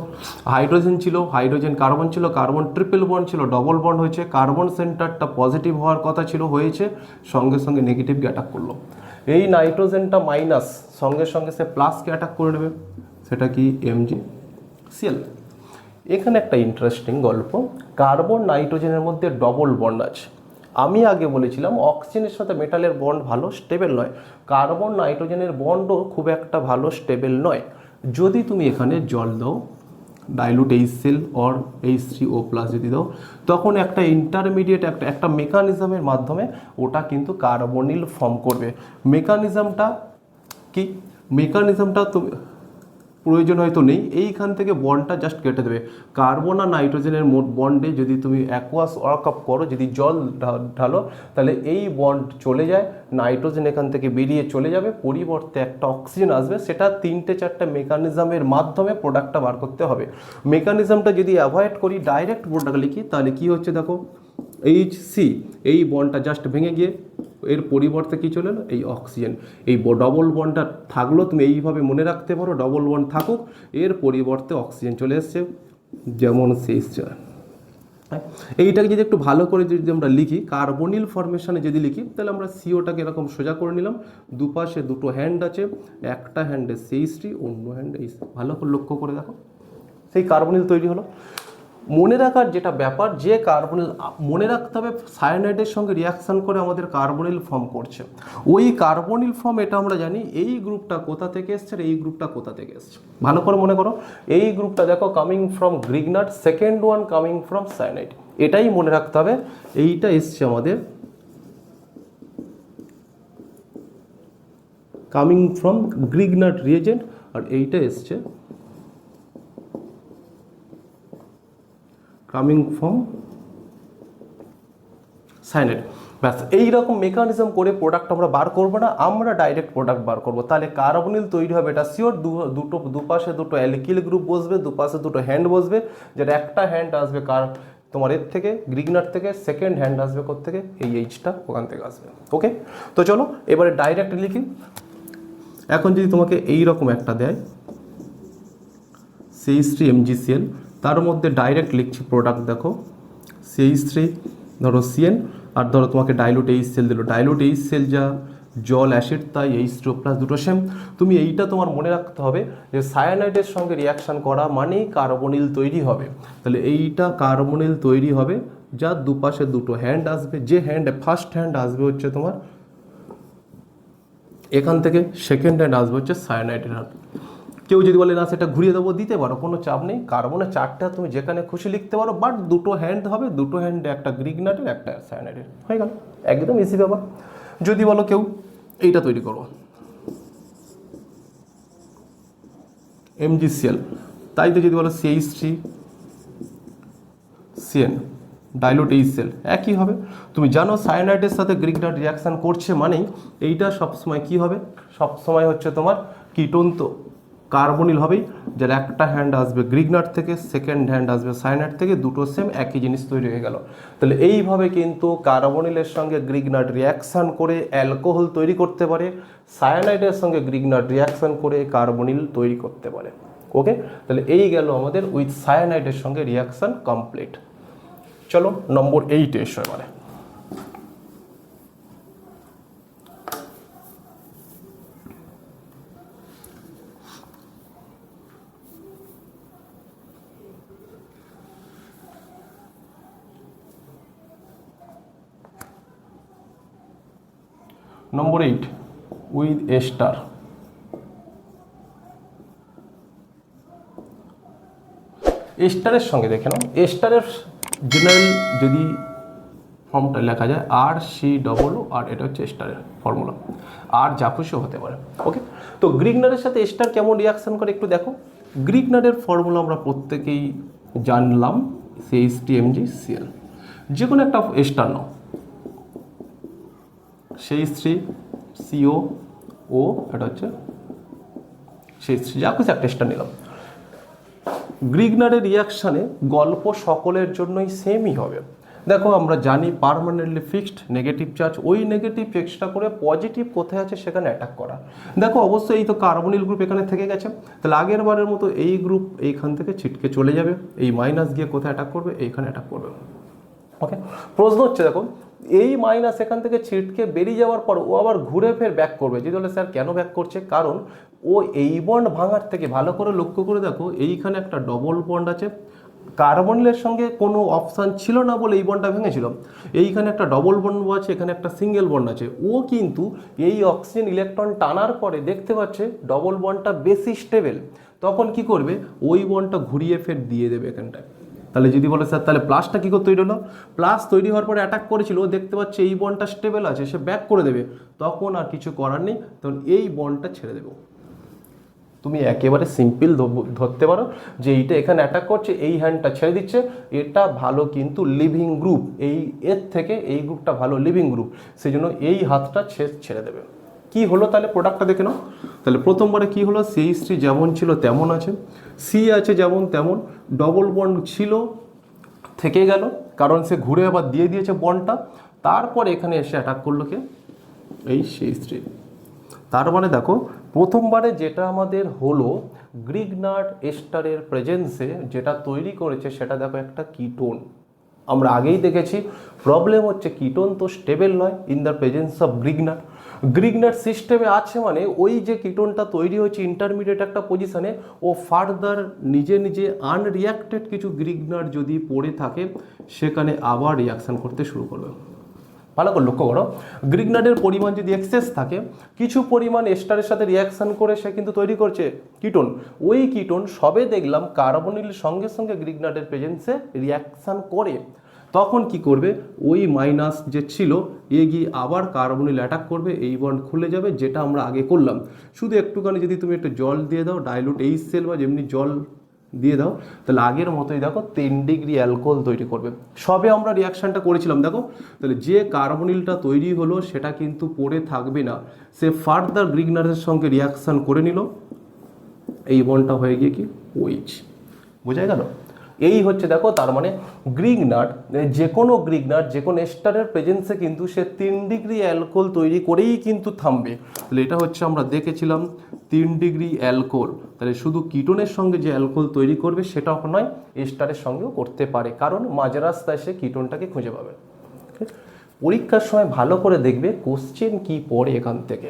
হাইড্রোজেন ছিল, হাইড্রোজেন কার্বন ছিল, কার্বন ট্রিপল বন্ড ছিল, ডবল বন্ড হয়েছে, কার্বন সেন্টারটা পজিটিভ হওয়ার কথা ছিল, হয়েছে, সঙ্গে সঙ্গে নেগেটিভকে অ্যাটাক করলো। এই নাইট্রোজেনটা মাইনাস, সঙ্গে সঙ্গে সে প্লাসকে অ্যাটাক করে নেবে, সেটা কি MgCl। এখানে একটা ইন্টারেস্টিং গল্প, কার্বন নাইট্রোজেনের মধ্যে ডবল বন্ড আছে। আমি আগে বলেছিলাম অক্সিজেনের সাথে মেটালের বন্ড ভালো স্টেবল নয়, কার্বন নাইট্রোজেনের বন্ডও খুব একটা ভালো স্টেবল নয়। যদি তুমি এখানে জল দাও, ডাইলুট HCl অর H3O+ যদি দাও, তখন একটা ইন্টারমিডিয়েট একটা মেকানিজমের মাধ্যমে ওটা কিন্তু কার্বনিল ফর্ম করবে। মেকানিজমটা কি? মেকানিজমটা তুমি প্রয়োজন হয়তো নেই, এইখান থেকে বন্ডটা জাস্ট কেটে দেবে। কার্বন আর নাইট্রোজেনের মোট বন্ডে যদি তুমি অ্যাকোয়াস ওয়ার্কআপ করো, যদি জল ঢালো, তাহলে এই বন্ড চলে যায়, নাইট্রোজেন এখান থেকে বেরিয়ে চলে যাবে, পরিবর্তে একটা অক্সিজেন আসবে। সেটা 3-4টা মেকানিজমের মাধ্যমে প্রোডাক্টটা বার করতে হবে। মেকানিজমটা যদি অ্যাভয়েড করি, ডাইরেক্ট প্রোডাক্ট লিখি, তাহলে কি হচ্ছে দেখো, HC, এই বন্ডটা জাস্ট ভেঙে গিয়ে এর পরিবর্তে কি চলে এলো, এই অক্সিজেন। এই ডবল বন্ডটা থাকলো, তুমি এইভাবে মনে রাখতে পারো, ডবল বন্ড থাকুক, এর পরিবর্তে অক্সিজেন চলে এসছে, যেমন CH4। এইটাকে যদি একটু ভালো করে যদি আমরা লিখি, কার্বনিল ফরমেশনে যদি লিখি, তাহলে আমরা সিওটাকে এরকম সোজা করে নিলাম, দুপাশে দুটো হ্যান্ড আছে, একটা হ্যান্ডে CH3, অন্য হ্যান্ডে H। ভালো করে লক্ষ্য করে দেখো, সেই কার্বনিল তৈরি হলো। মনে রাখার যেটা ব্যাপার, যে কার্বনিল মনে রাখতে হবে সায়ানাইডের সঙ্গে রিয়াকশান করে আমাদের কার্বনিল ফর্ম করছে। ওই কার্বনিল ফর্ম, এটা আমরা জানি এই গ্রুপটা কোথা থেকে এসছে আর এই গ্রুপটা কোথা থেকে এসছে। ভালো করে মনে করো, এই গ্রুপটা দেখো coming from Grignard, second one coming from cyanide, এটাই মনে রাখতে হবে। এইটা এসছে আমাদের কামিং ফ্রম গ্রিগনাট রিয়েজেন্ট, আর এইটা এসছে কামিং ফ্রম সায়ানাইড। ব্যাস, এইরকম মেকানিজম করে প্রোডাক্ট আমরা বার করবো না, আমরা ডাইরেক্ট প্রোডাক্ট বার করবো। তাহলে কার্বনিল তৈরি হবে, এটা শিওর। দুপাশে দুটো অ্যালকিল গ্রুপ বসবে, দুপাশে দুটো হ্যান্ড বসবে, যেটা একটা হ্যান্ড আসবে তোমার এর থেকে, গ্রিগনাট থেকে, সেকেন্ড হ্যান্ড আসবে থেকে, এই এইচটা ওখান থেকে আসবে। ওকে, তো চলো এবারে ডাইরেক্ট লিখি। এখন যদি তোমাকে এইরকম একটা দেয় CH3MgCl, তার মধ্যে ডাইরেক্ট লিখছি প্রোডাক্ট, দেখো CH3 ধরো CN, আর ধরো তোমাকে ডাইলুট HCl দিল, ডাইলুট HCl যা জল অ্যাসিড তাই H2O+ দুটো সেম। তুমি এইটা তোমার মনে রাখতে হবে যে সায়ানাইডের সঙ্গে রিয়াকশান করা মানেই কার্বনিল তৈরি হবে। তাহলে এইটা কার্বনিল তৈরি হবে, যার দুপাশে দুটো হ্যান্ড আসবে, যে হ্যান্ডে ফার্স্ট হ্যান্ড আসবে হচ্ছে তোমার এখান থেকে, সেকেন্ড হ্যান্ড আসবে হচ্ছে সায়ানাইডের হ্যান্ড। কেউ যদি বলে না সেটা ঘুরিয়ে দেবো, দিতে পারো, কোনো চাপ নেই। কার্বনের চারটা তুমি যেখানে খুশি লিখতে পারো, বাট দুটো হ্যান্ড হবে, দুটো হ্যান্ডে একটা গ্রিগনাটের একটা সায়ানাইডের, হয়ে গেল, একদম ইজি ব্যাপার। যদি বলো কেউ এইটা তৈরি করো MgCl, তাই তো যদি বলো CH3CN ডাইলুট HCl, একই হবে। তুমি জানো সায়ানাইডের সাথে গ্রিগনাট রিয়াকশান করছে মানেই এইটা সবসময় কি হবে, সবসময় হচ্ছে তোমার কিটোন, তো কার্বনিল হবেই, যার একটা হ্যান্ড আসবে গ্রিগনাট থেকে, সেকেন্ড হ্যান্ড আসবে সায়ানাইড থেকে, দুটো সেম একই জিনিস তৈরি হয়ে গেল। তাহলে এইভাবে কিন্তু কার্বনিলের সঙ্গে গ্রিগনাট রিয়াকশান করে অ্যালকোহল তৈরি করতে পারে, সায়ানাইডের সঙ্গে গ্রিগনাট রিয়াকশান করে কার্বনিল তৈরি করতে পারে। ওকে, তাহলে এই গেল আমাদের উইথ সায়ানাইডের সঙ্গে রিয়াকশান কমপ্লিট। চলো নম্বর 8 এসো এবারে। নম্বর 8 উইথ এস্টার। এস্টারের সঙ্গে দেখে নাও, এস্টারের জেনারেল যদি ফর্মটা লেখা যায় RCOO, আর এটা হচ্ছে এস্টারের ফর্মুলা, আর যা খুশি হতে পারে। ওকে, তো গ্রিগনারের সাথে এস্টার কেমন রিয়াকশান করে একটু দেখো। গ্রিগনারের ফর্মুলা আমরা প্রত্যেকেই জানলাম, CH3MgCl। যে কোনো একটা এস্টার নাও, CH3CO, এটা হচ্ছে CH3, যা খুশি একটা এস্টার নিলাম। গ্রিগনারের রিয়াকশানে গল্প সকলের জন্যই সেমই হবে। দেখো আমরা জানি পার্মানেন্টলি ফিক্সড নেগেটিভ চার্জ, ওই নেগেটিভ এক্সট্রা করে পজিটিভ কোথায় আছে সেখানে অ্যাটাক করা। দেখো অবশ্যই এই তো কার্বনিল গ্রুপ এখানে থেকে গেছে, তাহলে আগের বারের মতো এই গ্রুপ এইখান থেকে ছিটকে চলে যাবে, এই মাইনাস গিয়ে কোথায় অ্যাটাক করবে, এইখানে অ্যাটাক করবে। ওকে, প্রশ্ন হচ্ছে দেখো এই মাইনাস এখান থেকে ছিটকে বেরিয়ে যাওয়ার পর ও আবার ঘুরে ফের ব্যাক করবে। যদি বলে স্যার কেন ব্যাক করছে, কারণ ও এই বন্ড ভাঙার থেকে, ভালো করে লক্ষ্য করে দেখো এইখানে একটা ডবল বন্ড আছে, কার্বনিলের সঙ্গে কোনো অপশান ছিল না বলে এই বন্ডটা ভেঙেছিল। এইখানে একটা ডবল বন্ড আছে, এখানে একটা সিঙ্গেল বন্ড আছে, ও কিন্তু এই অক্সিজেন ইলেকট্রন টানার পরে দেখতে পাচ্ছে ডবল বন্ডটা বেশি স্টেবল, তখন কি করবে ওই বন্ডটা ঘুরিয়ে ফের দিয়ে দেবে এখানটায়। তাহলে যদি বলে স্যার তাহলে প্লাসটা কী করে তৈরি হলো, প্লাস তৈরি হওয়ার পরে অ্যাটাক করেছিল, ও দেখতে পাচ্ছে এই বন্ডটা স্টেবল আছে, সে ব্যাক করে দেবে, তখন আর কিছু করার নেই, তখন এই বন্ডটা ছেড়ে দেবো। তুমি একেবারে সিম্পল ধরতে পারো যে এইটা এখানে অ্যাটাক করছে, এই হ্যান্ডটা ছেড়ে দিচ্ছে, এটা ভালো কিন্তু লিভিং গ্রুপ, এই এর থেকে এই গ্রুপটা ভালো লিভিং গ্রুপ, সেই জন্য এই হাতটা ছেড়ে দেবে। কি হলো তাহলে প্রোডাক্টটা দেখে নাও। তাহলে প্রথমবারে কি হলো, CH3 যেমন ছিল তেমন আছে, সি আছে যেমন তেমন, ডবল বন্ড ছিল থেকে গেল কারণ সে ঘুরে আবার দিয়ে দিয়েছে বন্ডটা, তারপর এখানে এসে অ্যাটাক করলো কে, এই CH3। তার মানে দেখো প্রথমবারে যেটা আমাদের হলো গ্রিগনার্ড এস্টারের প্রেজেন্সে যেটা তৈরি করেছে সেটা দেখো একটা কিটোন। আমরা আগেই দেখেছি প্রবলেম হচ্ছে কিটোন তো স্টেবল নয় in the presence of Grignard. Grignard সিস্টেমে আছে মানে ওই যে কিটোনটা তৈরি হয়েছে ইন্টারমিডিয়েট একটা পজিশনে, ও ফার্দার নিজে নিজে আনরিয়াক্টেড কিছু গ্রিগনার্ড যদি পড়ে থাকে সেখানে আবার রিয়াকশান করতে শুরু করবে। ভালো করে লক্ষ্য করো, গ্রিগনার্ডের পরিমাণ যদি এক্সেস থাকে, কিছু পরিমাণ এস্টারের সাথে রিয়াকশান করে সে কিন্তু তৈরি করছে কিটোন, ওই কিটোন সবে দেখলাম কার্বনিল সঙ্গে সঙ্গে গ্রিগনার্ডের প্রেজেন্সে রিয়াকশান করে, তখন কি করবে ওই মাইনাস যে ছিল এগিয়ে আবার কার্বনিল অ্যাটাক করবে, এই বন্ড খুলে যাবে, যেটা আমরা আগে করলাম। শুধু একটুখানি যদি তুমি একটু জল দিয়ে দাও, ডাইলুট HCl বা যেমনি জল দিয়ে দাও, তাহলে আগের মতোই দেখো 3 ডিগ্রি অ্যালকোহল তৈরি করবে। সবে আমরা রিয়াকশানটা করেছিলাম দেখো, তাহলে যে কার্বনিলটা তৈরি হলো সেটা কিন্তু পড়ে থাকবে না, সে ফার্দার গ্রিগনারের সঙ্গে রিয়াকশান করে নিল, এই বন্ডটা হয়ে গিয়ে কি OH। বোঝা গেল? এই হচ্ছে দেখো, তার মানে গ্রিগনার্ড যে কোনো এস্টারের প্রেজেন্সে কিন্তু সে 3 ডিগ্রি অ্যালকোহল তৈরি করেই কিন্তু থামবে। তাহলে এটা হচ্ছে আমরা দেখেছিলাম 3 ডিগ্রি অ্যালকোহল, তাহলে শুধু কিটোনের সঙ্গে যে অ্যালকোহল তৈরি করবে সেটাও নয়, এস্টারের সঙ্গেও করতে পারে, কারণ মাঝ রাস্তায় সে কিটোনটাকে খুঁজে পাবে। পরীক্ষার সময় ভালো করে দেখবে কোশ্চেন কি পড়ে, এখান থেকে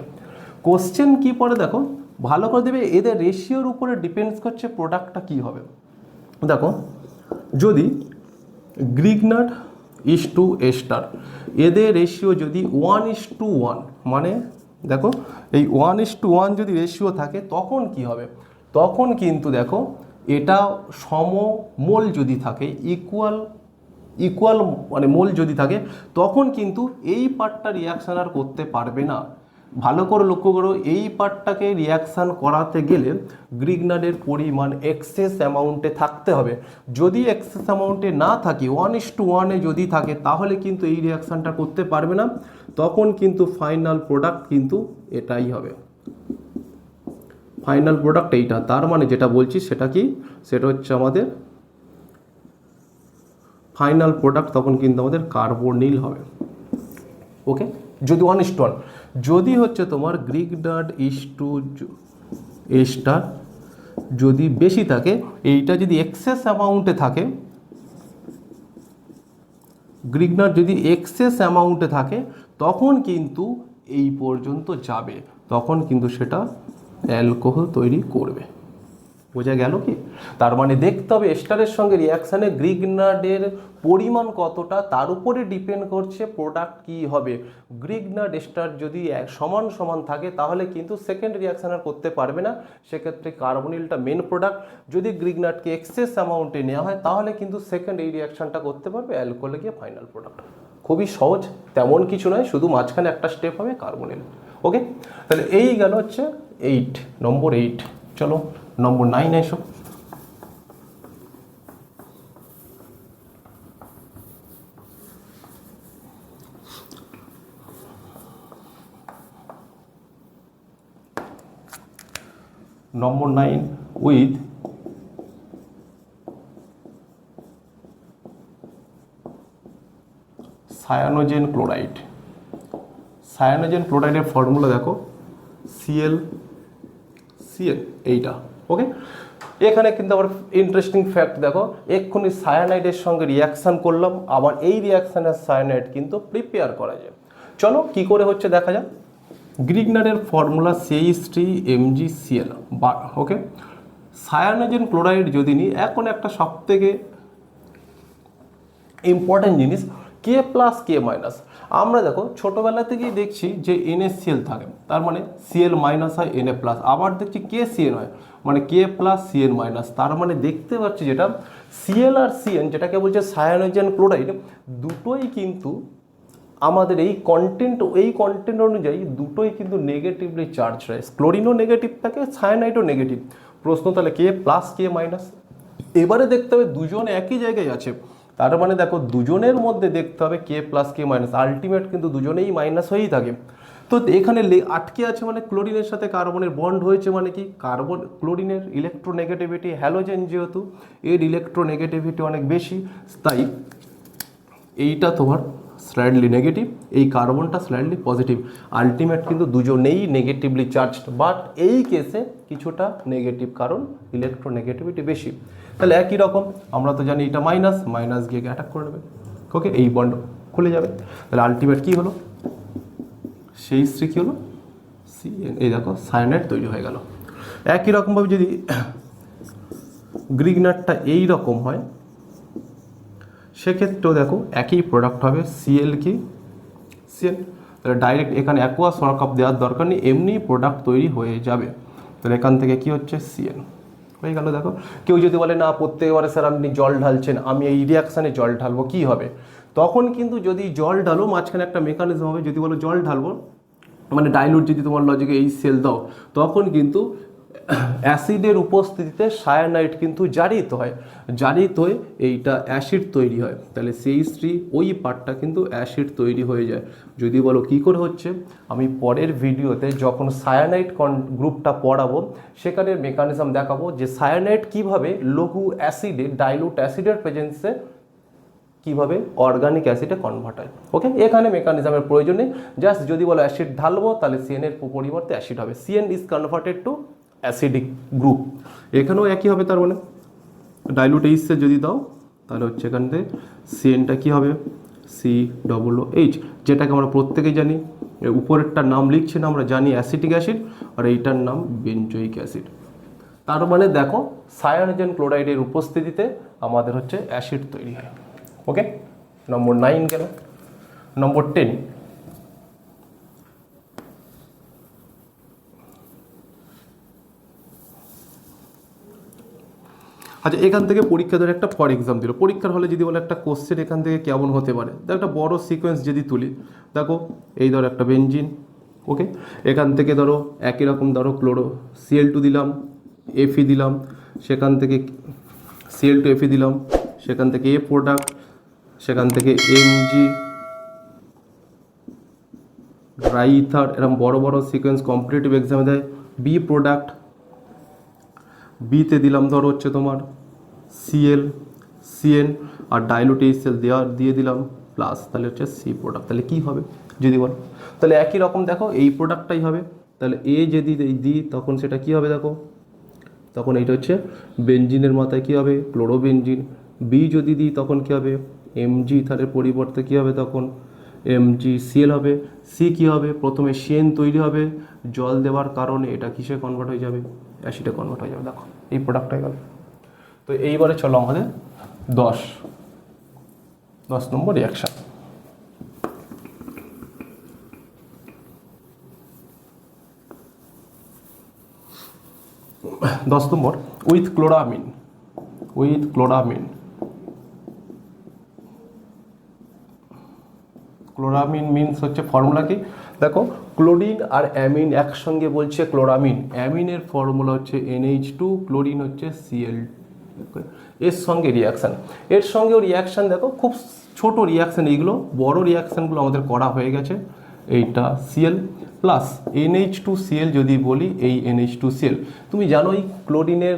কোশ্চেন কি পড়ে দেখো ভালো করে দেবে, এদের রেশিওর উপরে ডিপেন্ডস করছে প্রোডাক্টটা কি হবে। দেখো যদি গ্রিগনার্ড ইস টু এস্টার, এদের রেশিও যদি 1:1, মানে দেখো এই 1:1 যদি রেশিও থাকে তখন কি হবে, তখন কিন্তু দেখো এটা সমমোল যদি থাকে, ইকুয়াল মানে মোল যদি থাকে, তখন কিন্তু এই পার্টটা রিয়াকশান আর করতে পারবে না। ভালো করে লক্ষ্য করো, এই পার্টটাকে রিয়াকশান করাতে গেলে গ্রিগনার্ডের পরিমাণ এক্সেস অ্যামাউন্টে থাকতে হবে। যদি এক্সেস অ্যামাউন্টে না থাকে, 1:1 যদি থাকে, তাহলে কিন্তু এই রিয়াকশানটা করতে পারবে না, তখন কিন্তু ফাইনাল প্রোডাক্ট কিন্তু এটাই হবে, ফাইনাল প্রোডাক্ট এইটা। তার মানে যেটা বলছি সেটা কি, সেটা হচ্ছে আমাদের ফাইনাল প্রোডাক্ট, তখন কিন্তু আমাদের কার্বনিল হবে। ওকে, যদি 1:1, যদি হচ্ছে তোমার গ্রিগনার্ড ইস টু এস্টার যদি বেশি থাকে, এইটা যদি এক্সেস অ্যামাউন্টে থাকে, গ্রিগনার্ড যদি এক্সেস অ্যামাউন্টে থাকে, তখন কিন্তু এই পর্যন্ত যাবে, তখন কিন্তু সেটা অ্যালকোহল তৈরি করবে। বোঝা গেল কি? তার মানে দেখতে হবে এস্টারের সঙ্গে রিয়াকশানে গ্রিগনার্ডের পরিমাণ কতটা, তার উপরে ডিপেন্ড করছে প্রোডাক্ট কি হবে। গ্রিগনার্ড এস্টার যদি সমান সমান থাকে তাহলে কিন্তু সেকেন্ড রিয়াকশান আর করতে পারবে না, সেক্ষেত্রে কার্বনিলটা মেন প্রোডাক্ট। যদি গ্রিগনার্ডকে এক্সেস অ্যামাউন্টে নেওয়া হয় তাহলে কিন্তু সেকেন্ড এই রিয়াকশানটা করতে পারবে, অ্যালকোহলে গিয়ে ফাইনাল প্রোডাক্ট। খুবই সহজ, তেমন কিছু নয়, শুধু মাঝখানে একটা স্টেপ হবে কার্বনিল। ওকে, তাহলে এই গেল হচ্ছে নম্বর 8। চলো নম্বর 9 এসো। Number 9 with cyanogen chloride. Cyanogen ক্লোরাইডের ফর্মুলা দেখো Cl এইটা। ওকে, এখানে কিন্তু আবার ইন্টারেস্টিং ফ্যাক্ট দেখো, এক্ষুনি সায়ানাইডের সঙ্গে রিয়াকশান করলাম, আবার এই রিয়াকশানের সায়ানাইড কিন্তু প্রিপেয়ার করা যায়। চলো কি করে হচ্ছে দেখা যাক। গ্রিগনার্ডের ফর্মুলা CH3MgCl। ওকে, সায়ানোজেন ক্লোরাইড যদি নিই, এখন একটা সবথেকে ইম্পর্টেন্ট জিনিস কে প্লাস কে মাইনাস। আমরা দেখো ছোটোবেলা থেকেই দেখছি যে NaCl থাকে, তার মানে Cl মাইনাস হয় Na প্লাস, আবার দেখছি KCl হয় মানে কে প্লাস Cl মাইনাস, তার মানে দেখতে পাচ্ছি যেটা Cl আর Cn যেটাকে বলছে সায়ানোজেন ক্লোরাইড, দুটোই কিন্তু আমাদের এই কন্টেন্ট অনুযায়ী দুটোই কিন্তু নেগেটিভলি চার্জ হয়। ক্লোরিনও নেগেটিভ থাকে, সায়ানাইডও নেগেটিভ। প্রশ্ন তাহলে কে প্লাস কে মাইনাস। এবারে দেখতে হবে দুজন একই জায়গায় আছে, তার মানে দেখো দুজনের মধ্যে দেখতে হবে কে প্লাস কে মাইনাস, আলটিমেট কিন্তু দুজনেই মাইনাস হয়েই থাকে। তো এখানে আটকে আছে মানে ক্লোরিনের সাথে কার্বনের বন্ড হয়েছে, মানে কি ক্লোরিনের ইলেকট্রোনেগেটিভিটি হ্যালোজেন, যেহেতু এর ইলেকট্রোনেগেটিভিটি অনেক বেশি, তাই এইটা তোমার স্লাইডলি নেগেটিভ, এই কার্বনটা স্লাইডলি পজিটিভ। আলটিমেট কিন্তু দুজনেই নেগেটিভলি চার্জড, বাট এই কেসে কিছুটা নেগেটিভ কারণ ইলেকট্রোনেগেটিভিটি বেশি। তাহলে একই রকম আমরা তো জানি এটা মাইনাস, মাইনাস গিয়ে অ্যাটাক করে নেবে, ওকে, এই বন্ড খুলে যাবে। তাহলে আলটিমেট কী হলো, সেই স্ত্রী কী হলো Cn, এই দেখো সায়ানাইড তৈরি হয়ে গেল। একই রকমভাবে যদি গ্রিগনারটা এই রকম হয় সেক্ষেত্রেও দেখো একই প্রোডাক্ট হবে Cl কি Cn, তাহলে ডাইরেক্ট এখানে অ্যাকোয়া সরকাপ দেওয়ার দরকার নেই, এমনি প্রোডাক্ট তৈরি হয়ে যাবে। তাহলে এখান থেকে কি হচ্ছে Cn হয়ে গেল। দেখো কেউ যদি বলে না প্রত্যেকবারে স্যার আপনি জল ঢালছেন, আমি এই রিয়াকশানে জল ঢালবো, কি হবে? তখন কিন্তু যদি জল ঢালো মাঝখানে একটা মেকানিজম হবে, যদি বলো জল ঢালবো মানে ডাইলুট যদি তোমার লজিকে এই সেল দাও, তখন কিন্তু অ্যাসিডের উপস্থিতিতে সায়ানাইড কিন্তু জারিত হয়, জারিত হয়ে এইটা অ্যাসিড তৈরি হয়। তাহলে সেই স্ত্রী ওই পার্টটা কিন্তু অ্যাসিড তৈরি হয়ে যায়। যদি বলো কী করে হচ্ছে, আমি পরের ভিডিওতে যখন সায়ানাইড গ্রুপটা পড়াবো সেখানে মেকানিজম দেখাবো যে সায়ানাইড কীভাবে লঘু অ্যাসিডে ডাইলুট অ্যাসিডের প্রেজেন্সে কীভাবে অর্গানিক অ্যাসিডে কনভার্ট হয়। ওকে, এখানে মেকানিজমের প্রয়োজন নেই, জাস্ট যদি বলো অ্যাসিড ঢালবো তাহলে Cn এর পরিবর্তে অ্যাসিড হবে, Cn is converted to acidic group. এখানেও একই হবে, তার মানে ডাইলুট এইচে যদি দাও তাহলে হচ্ছে এখান থেকে Cnটা কী হবে COOH, যেটাকে আমরা প্রত্যেকেই জানি, উপরেরটার নাম লিখছি না, আমরা জানি অ্যাসিটিক অ্যাসিড, আর এইটার নাম বেঞ্জোইক অ্যাসিড। তার মানে দেখো সায়ানোজেন ক্লোরাইডের উপস্থিতিতে আমাদের হচ্ছে অ্যাসিড তৈরি হয়। ওকে, নম্বর 9 গেল। নম্বর 10, আচ্ছা এখান থেকে পরীক্ষা ধরে একটা ফর এক্সাম দিল, পরীক্ষার হলে যদি বলে একটা কোশ্চেন এখান থেকে কেমন হতে পারে, দেখো একটা বড় সিকোয়েন্স যদি তুলি, দেখো এই ধরো একটা বেঞ্জিন, ওকে, এখান থেকে ধরো একই রকম ধরো Cl2 দিলাম, Fe দিলাম, সেখান থেকে Cl2 Fe দিলাম, সেখান থেকে A প্রোডাক্ট, সেখান থেকে Mg ড্রাই ইথার, এরকম বড় বড় সিকোয়েন্স কম্পিটিটিভ এক্সামে দেয়। বি প্রোডাক্ট, বিতে দিলাম ধরো হচ্ছে তোমার Cl Cn আর ডাইলুট এইচসিএল দিয়ে দিলাম প্লাস, তাহলে হচ্ছে সি প্রোডাক্ট। তাহলে কী হবে যদি বলো, তাহলে একই রকম দেখো এই প্রোডাক্টটাই হবে। তাহলে এ যদি দিই তখন সেটা কী হবে, দেখো তখন এইটা হচ্ছে বেঞ্জিনের মাথায় কী হবে ক্লোরোবেঞ্জিন। বি যদি দিই তখন কী হবে Mg ইথারের পরিবর্তে কী হবে তখন MgCl হবে। সি কী হবে, প্রথমে Cn তৈরি হবে, জল দেওয়ার কারণে এটা কিসে কনভার্ট হয়ে যাবে, অ্যাসিডে কনভার্ট হয়ে যাবে। দেখো এই প্রোডাক্ট হয়ে গেল। তো এইবারে চলো আমাদের 10 number reaction. 10 number with chloramine. Chloramine means হচ্ছে ফর্মুলা কি, দেখো ক্লোরিন আর অ্যামিন একসঙ্গে বলছে ক্লোরামিন, অ্যামিনের ফর্মুলা হচ্ছে NH2, ক্লোরিন হচ্ছে Cl, এর সঙ্গে রিয়াকশান, এর সঙ্গেও রিয়াকশান দেখো খুব ছোট রিয়াকশান, এইগুলো বড় রিয়াকশানগুলো আমাদের করা হয়ে গেছে। এইটা Cl প্লাস NH2Cl যদি বলি, এই NH2Cl তুমি জানো এই ক্লোরিনের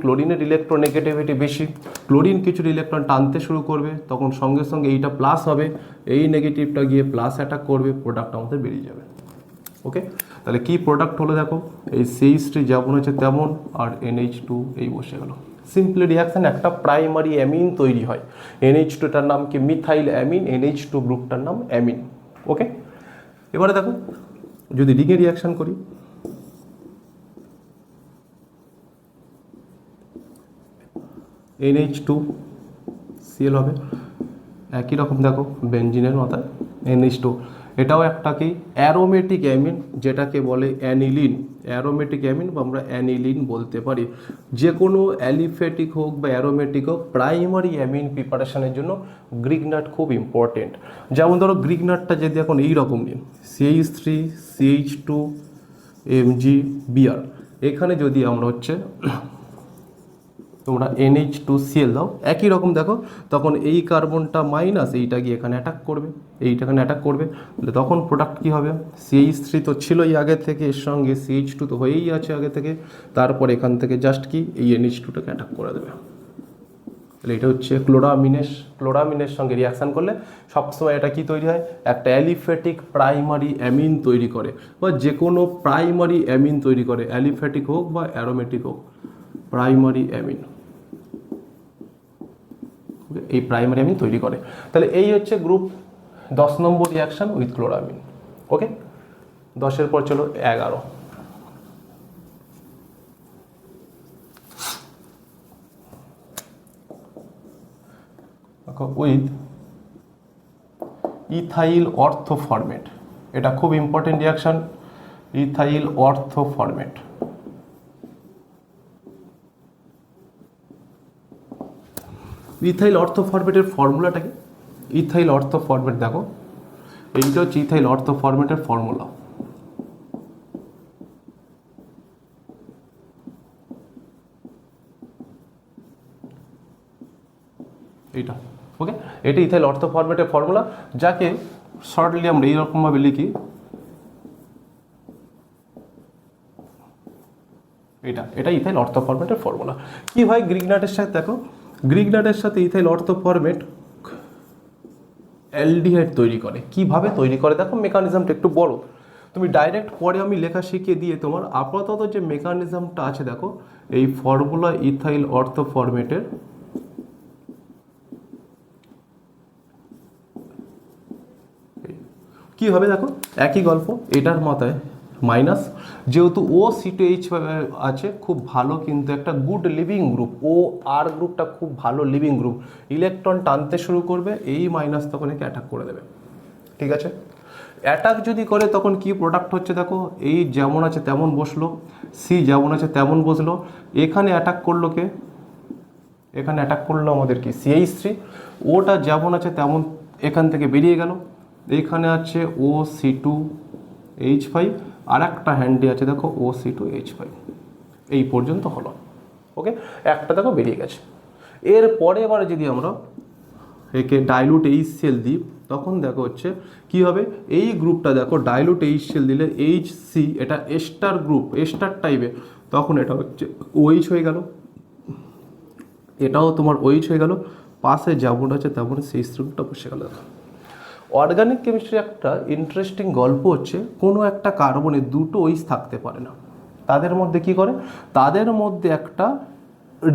ক্লোরিনের ইলেকট্রোনেগেটিভিটি বেশি, ক্লোরিন কিছু ইলেকট্রন টানতে শুরু করবে, তখন সঙ্গে সঙ্গে এইটা প্লাস হবে, এই নেগেটিভটা গিয়ে প্লাস অ্যাটাক করবে, প্রোডাক্ট আমাদের বেরিয়ে যাবে। ওকে, তাহলে কি প্রোডাক্ট হলো দেখো এই CH3 যেমন হচ্ছে তেমন, আর NH2 এই বসে গেল। সিম্পলি রিয়াকশান একটা প্রাইমারি অ্যামিন তৈরি হয়, NH2টার নাম কি মিথাইল অ্যামিন, NH2 গ্রুপটার নাম অ্যামিন। ওকে, এবারে দেখো যদি রিঙে রিয়াকশান করি, NH2Cl হবে, একই রকম দেখো বেঞ্জিনের মাথায় NH2, এটাও একটা কি অ্যারোমেটিক অ্যামিন, যেটাকে বলে অ্যানিলিন। অ্যারোমেটিক অ্যামিন বা আমরা অ্যানিলিন বলতে পারি। যে কোনো অ্যালিফেটিক হোক বা অ্যারোমেটিক হোক, প্রাইমারি অ্যামিন প্রিপারেশনের জন্য গ্রিক নাট খুব ইম্পর্টেন্ট। যেমন ধরো গ্রিক নাটটা যদি এখন এইরকম নিন, CH3 CH2 MgBr, এখানে যদি আমরা হচ্ছে তোমরা NH2Cl দাও, একই রকম দেখো, তখন এই কার্বনটা মাইনাস, এইটা গিয়ে এখানে অ্যাটাক করবে, এইটা এখানে অ্যাটাক করবে, তাহলে তখন প্রোডাক্ট কী হবে? CH3 তো ছিলই আগে থেকে, এর সঙ্গে CH2 তো হয়েই আছে আগে থেকে, তারপর এখান থেকে জাস্ট কি এই NH2টাকে অ্যাটাক করে দেবে। তাহলে এটা হচ্ছে ক্লোরামিনের সঙ্গে রিয়াকশান করলে সবসময় এটা কি তৈরি হয়? একটা অ্যালিফ্যাটিক প্রাইমারি অ্যামিন তৈরি করে, বা যে কোনো প্রাইমারি অ্যামিন তৈরি করে, অ্যালিফ্যাটিক হোক বা অ্যারোমেটিক হোক, প্রাইমারি অ্যামিন, এই প্রাইমারি অ্যামিন তৈরি করে। তাহলে এই হচ্ছে গ্রুপ 10 নম্বর রিয়াকশান উইথ ক্লোরামিন। ওকে, 10-এর পর চলো 11। উইথ ইথাইল অর্থোফরমেট, এটা খুব ইম্পর্টেন্ট রিয়াকশান, ইথাইল অর্থোফরমেট। ইথাইল অর্থোফরমেটের ফর্মুলাটা কি? ইথাইল অর্থোফরমেট দেখো, এইটা হচ্ছে ইথাইল অর্থোফরমেটের ফর্মুলা। এইটা ওকে, এটা ইথাইল অর্থোফরমেটের ফর্মুলা, যাকে শর্টলি আমরা এইরকমভাবে লিখি, এটা ইথাইল অর্থোফরমেটের ফর্মুলা। কি হয় গ্রিক নাটের সাথে? দেখো, গ্রিক নাটের সাথে ইথাইল অর্থোফরমেট অ্যালডিহাইড তৈরি করে। কিভাবে তৈরি করে দেখো, মেকানিজমটা একটু বড়, তুমি ডাইরেক্ট পরে আমি লেখা শিখিয়ে দিয়ে তোমার আপাতত যে মেকানিজমটা আছে দেখো, এই ফর্মুলা ইথাইল অর্থোফরমেটের কি হবে দেখো, একই গল্প, এটার মাথায় মাইনাস, যেহেতু OC2H আছে, খুব ভালো কিন্তু একটা গুড লিভিং গ্রুপ, OR গ্রুপটা খুব ভালো লিভিং গ্রুপ, ইলেকট্রন টানতে শুরু করবে, এই মাইনাস তখন একে অ্যাটাক করে দেবে। ঠিক আছে, অ্যাটাক যদি করে তখন কি প্রোডাক্ট হচ্ছে দেখো, এই যেমন আছে তেমন বসলো, সি যেমন আছে তেমন বসলো, এখানে অ্যাটাক করলো কে? এখানে অ্যাটাক করলো আমাদের কি CH3, ওটা যেমন আছে তেমন এখান থেকে বেরিয়ে গেল, এইখানে আছে OC2H5, আর একটা হ্যান্ডে আছে দেখো OC2H5, এই পর্যন্ত হলো। ওকে, একটা দেখো বেরিয়ে গেছে। এরপরে এবারে যদি আমরা একে ডাইলুট HCl দিই, তখন দেখো হচ্ছে কি হবে, এই গ্রুপটা দেখো ডাইলুট HCl দিলে HC, এটা এস্টার গ্রুপ, এস্টার টাইপে, তখন এটা হচ্ছে OH হয়ে গেল, এটাও তোমার OH হয়ে গেল, পাশে যেমন আছে তেমন সেই গ্রুপটা বসে গেল। দেখো, অর্গানিক কেমিস্ট্রি একটা ইন্টারেস্টিং গল্প হচ্ছে, কোনো একটা কার্বনে দুটো OH থাকতে পারে না, তাদের মধ্যে কি করে, তাদের মধ্যে একটা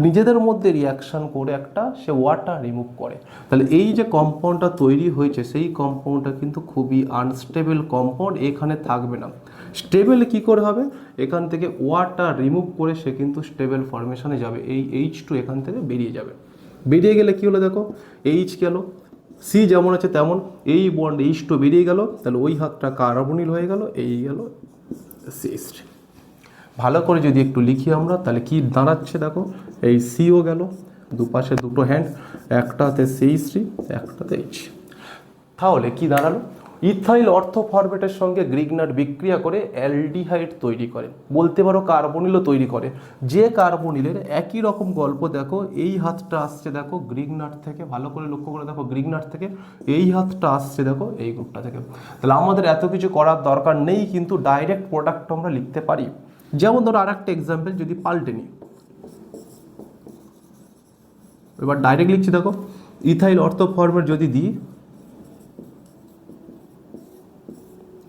নিজেদের মধ্যে রিয়াকশান করে একটা সে ওয়াটার রিমুভ করে। তাহলে এই যে কম্পাউন্ডটা তৈরি হয়েছে, সেই কম্পাউন্ডটা কিন্তু খুবই আনস্টেবল কম্পাউন্ড, এখানে থাকবে না। স্টেবল কি করে হবে? এখান থেকে ওয়াটার রিমুভ করে সে কিন্তু স্টেবল ফরমেশনে যাবে, এই H2 এখান থেকে বেরিয়ে যাবে। বেরিয়ে গেলে কি হলো দেখো, H গেল, সি যেমন আছে তেমন, এই বন্ড H2 বেরিয়ে গেল, তাহলে ওই হাতটা কার্বনিল হয়ে গেল, এই গেল CH3। ভালো করে যদি একটু লিখি আমরা, তাহলে কি দাঁড়াচ্ছে দেখো, এই সিও গেল, দুপাশে দুটো হ্যান্ড, একটাতে CH3 একটাতে H, তাহলে কি দাঁড়ালো, ইথাইল অর্থোফরমেটের সঙ্গে গ্রিক নাট বিক্রিয়া করে অ্যালডিহাইড তৈরি করে, বলতে পারো কার্বনিলও তৈরি করে। যে কার্বনিলের একই রকম গল্প দেখো, এই হাতটা আসছে দেখো গ্রিক নাট থেকে, ভালো করে লক্ষ্য করে দেখো, গ্রিক নাট থেকে, এই হাতটা আসছে দেখো এই গ্রুপটা থেকে। তাহলে আমাদের এত কিছু করার দরকার নেই, কিন্তু ডাইরেক্ট প্রোডাক্ট আমরা লিখতে পারি। যেমন ধরো আর একটা এক্সাম্পল যদি পাল্টে নিই, এবার ডাইরেক্ট লিখছি দেখো, ইথাইল অর্থোফরমেট যদি দিই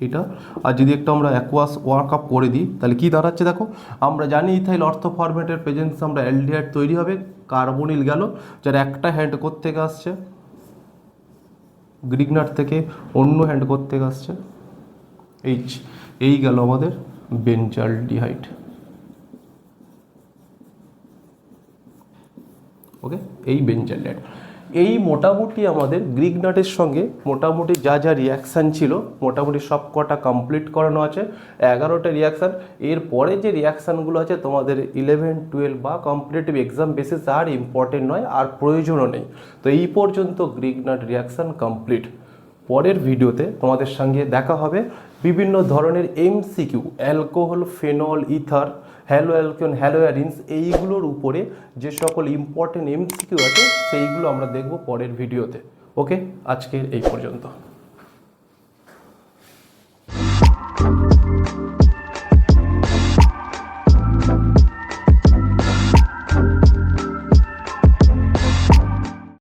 এটা, আর যদি একটু আমরা অ্যাকোয়াস ওয়ার্ক আপ করে দিই, তাহলে কি দাঁড়াচ্ছে দেখো, আমরা জানি ইথাইল অর্থোফরমেটের প্রেজেন্স আমরা অ্যালডিহাইড তৈরি হবে, কার্বনিল গেল, যার একটা হ্যান্ড কোত্থেকে আসছে গ্রিক নাট থেকে, অন্য হ্যান্ড কোত্থেকে আসছে H, এই গেল আমাদের বেঞ্জালডিহাইড। ওকে, এই বেঞ্জালডিহাইড, এই মোটামুটি আমাদের গ্রিক নাটের সঙ্গে মোটামুটি যা যা রিয়াকশান ছিল মোটামুটি সব কটা কমপ্লিট করানো আছে, 11টা রিয়াকশান। এরপরে যে রিয়াকশানগুলো আছে তোমাদের 11, 12 বা কম্পিটিটিভ এক্সাম বেসিস আর ইম্পর্টেন্ট নয়, আর প্রয়োজনও নেই। তো এই পর্যন্ত গ্রিক নাট রিয়াকশান কমপ্লিট। পরের ভিডিওতে তোমাদের সঙ্গে দেখা হবে বিভিন্ন ধরনের MCQ, alcohol, phenol, ether, haloalkane, haloarenes, এইগুলোর উপরে যে সকল ইম্পর্টেন্ট এমসিকিউ আছে সেইগুলো আমরা দেখব পরের ভিডিওতে। ওকে, আজকের এই পর্যন্ত।